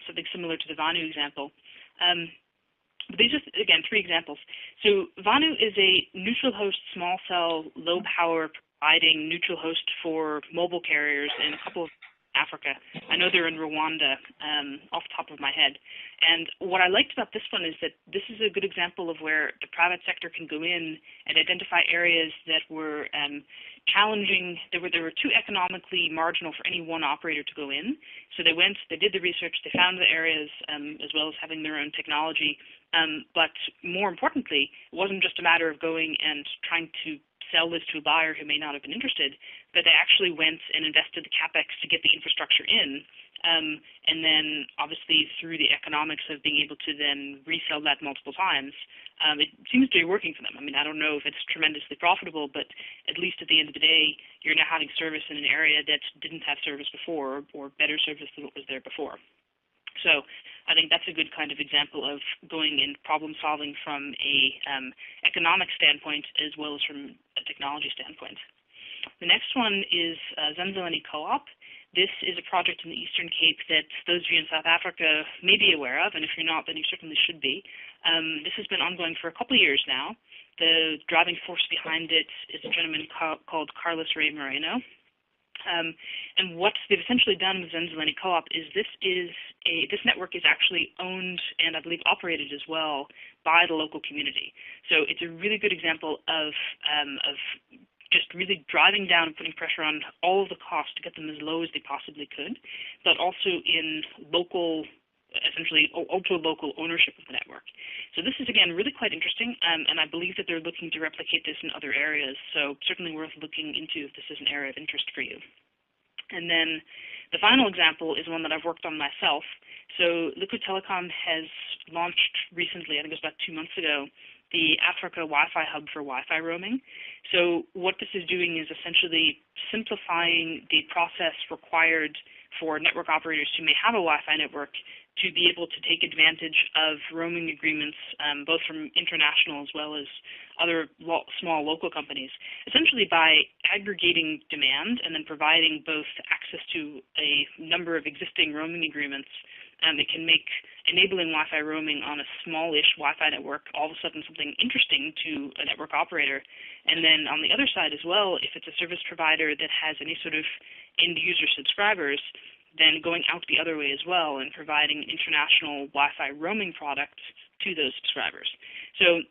something similar to the Vanu example. But these are, again, three examples. So Vanu is a neutral host, small cell, low power providing neutral host for mobile carriers in a couple of Africa. I know they're in Rwanda, off the top of my head. And what I liked about this one is that this is a good example of where the private sector can go in and identify areas that were challenging. They were too economically marginal for any one operator to go in. So they went, they did the research, they found the areas, as well as having their own technology. But more importantly, it wasn't just a matter of going and trying to sell this to a buyer who may not have been interested, but they actually went and invested the capex to get the infrastructure in, and then obviously through the economics of being able to then resell that multiple times, it seems to be working for them. I mean, I don't know if it's tremendously profitable, but at least at the end of the day, you're now having service in an area that didn't have service before, or better service than what was there before. So I think that's a good kind of example of going in problem solving from a economic standpoint as well as from a technology standpoint. The next one is Zenzoleni Co-op. This is a project in the Eastern Cape that those of you in South Africa may be aware of, and if you're not, then you certainly should be. This has been ongoing for a couple of years now. The driving force behind it is a gentleman called Carlos Ray Moreno. And what they've essentially done with Zenzoleni Co-op is this network is actually owned and I believe operated as well by the local community. So it's a really good example of just really driving down and putting pressure on all of the costs to get them as low as they possibly could, but also in local, essentially ultra-local ownership of the network. So this is, again, really quite interesting, and I believe that they're looking to replicate this in other areas, so certainly worth looking into if this is an area of interest for you. And then the final example is one that I've worked on myself. So Liquid Telecom has launched recently, I think it was about 2 months ago, the Africa Wi-Fi Hub for Wi-Fi roaming. So what this is doing is essentially simplifying the process required for network operators who may have a Wi-Fi network to be able to take advantage of roaming agreements, both from international as well as other small local companies, essentially by aggregating demand and then providing both access to a number of existing roaming agreements. It can make enabling Wi-Fi roaming on a smallish Wi-Fi network all of a sudden something interesting to a network operator. And then on the other side as well, if it's a service provider that has any sort of end-user subscribers, then going out the other way as well and providing international Wi-Fi roaming products to those subscribers. So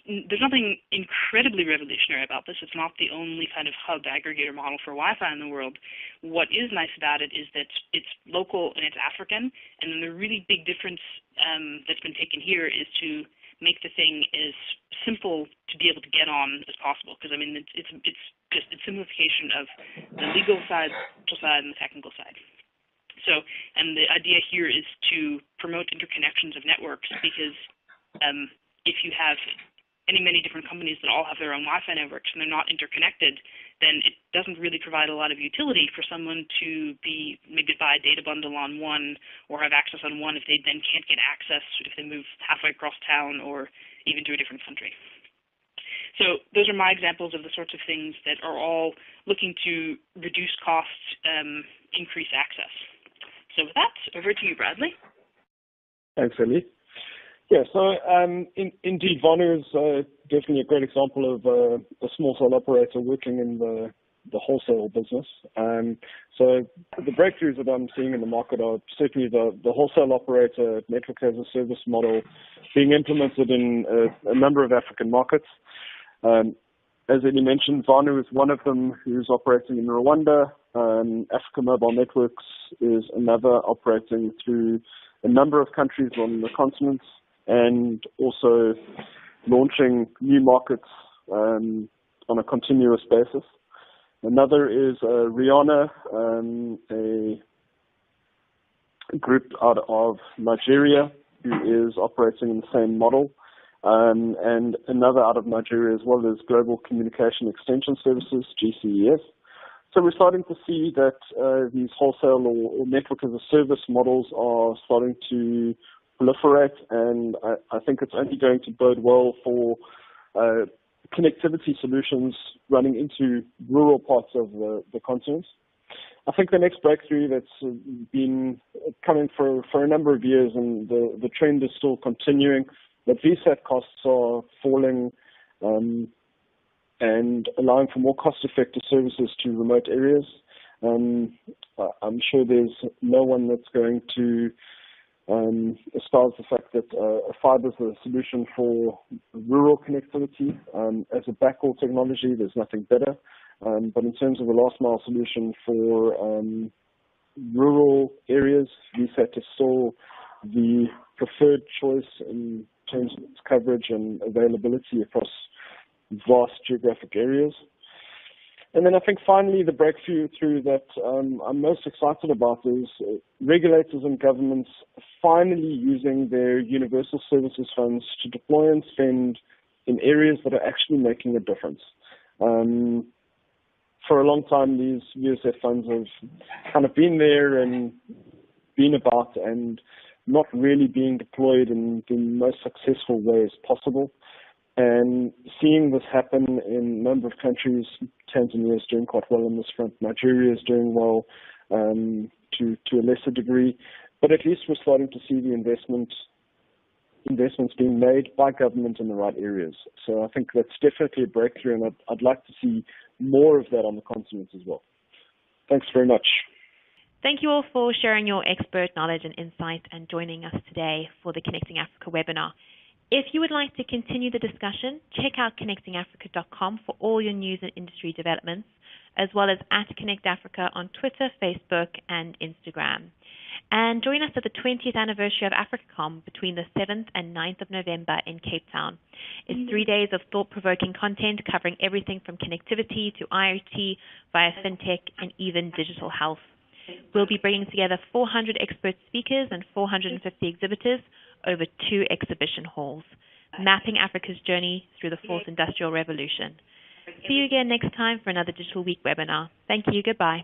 there's nothing incredibly revolutionary about this. It's not the only kind of hub aggregator model for Wi-Fi in the world. What is nice about it is that it's local and it's African, and then the really big difference that's been taken here is to make the thing as simple to be able to get on as possible. Because I mean, it's just a simplification of the legal side, and the technical side. So, and the idea here is to promote interconnections of networks, because if you have many different companies that all have their own Wi-Fi networks and they're not interconnected, then it doesn't really provide a lot of utility for someone to maybe buy a data bundle on one or have access on one if they then can't get access if they move halfway across town or even to a different country. So those are my examples of the sorts of things that are all looking to reduce costs, increase access. So with that, over to you, Bradley. Thanks, Ellie. Yeah, so indeed, Vonu is definitely a great example of a small cell operator working in the wholesale business. So the breakthroughs that I'm seeing in the market are certainly the wholesale operator network as a service model being implemented in a number of African markets. As Ellie mentioned, Vonu is one of them who's operating in Rwanda. Africa Mobile Networks is another operating through a number of countries on the continent, and also launching new markets on a continuous basis. Another is Rihanna, a group out of Nigeria who is operating in the same model, and another out of Nigeria as well as Global Communication Extension Services, GCES. So we're starting to see that these wholesale or network as a service models are starting to proliferate, and I think it's only going to bode well for connectivity solutions running into rural parts of the continent. I think the next breakthrough that's been coming for a number of years, and the trend is still continuing, that VSAT costs are falling and allowing for more cost-effective services to remote areas. I'm sure there's no one that's going to espouse the fact that fiber is a solution for rural connectivity. As a backhaul technology, there's nothing better. But in terms of a last mile solution for rural areas, VSAT is still the preferred choice in terms of its coverage and availability across vast geographic areas. And then I think finally the breakthrough that I'm most excited about is regulators and governments finally using their universal services funds to deploy and spend in areas that are actually making a difference. For a long time, these USF funds have kind of been there and been about and not really being deployed in the most successful ways possible. And seeing this happen in a number of countries, Tanzania is doing quite well on this front, Nigeria is doing well to a lesser degree, but at least we're starting to see the investments being made by government in the right areas. So I think that's definitely a breakthrough, and I'd like to see more of that on the continent as well. Thanks very much. Thank you all for sharing your expert knowledge and insight and joining us today for the Connecting Africa webinar. If you would like to continue the discussion, check out connectingafrica.com for all your news and industry developments, as well as @ConnectAfrica on Twitter, Facebook, and Instagram. And join us at the 20th anniversary of AfricaCom between the 7th and 9th of November in Cape Town. It's 3 days of thought-provoking content covering everything from connectivity to IoT via fintech and even digital health. We'll be bringing together 400 expert speakers and 450 exhibitors over 2 exhibition halls, mapping Africa's journey through the 4th Industrial Revolution. See you again next time for another Digital Week webinar. Thank you. Goodbye.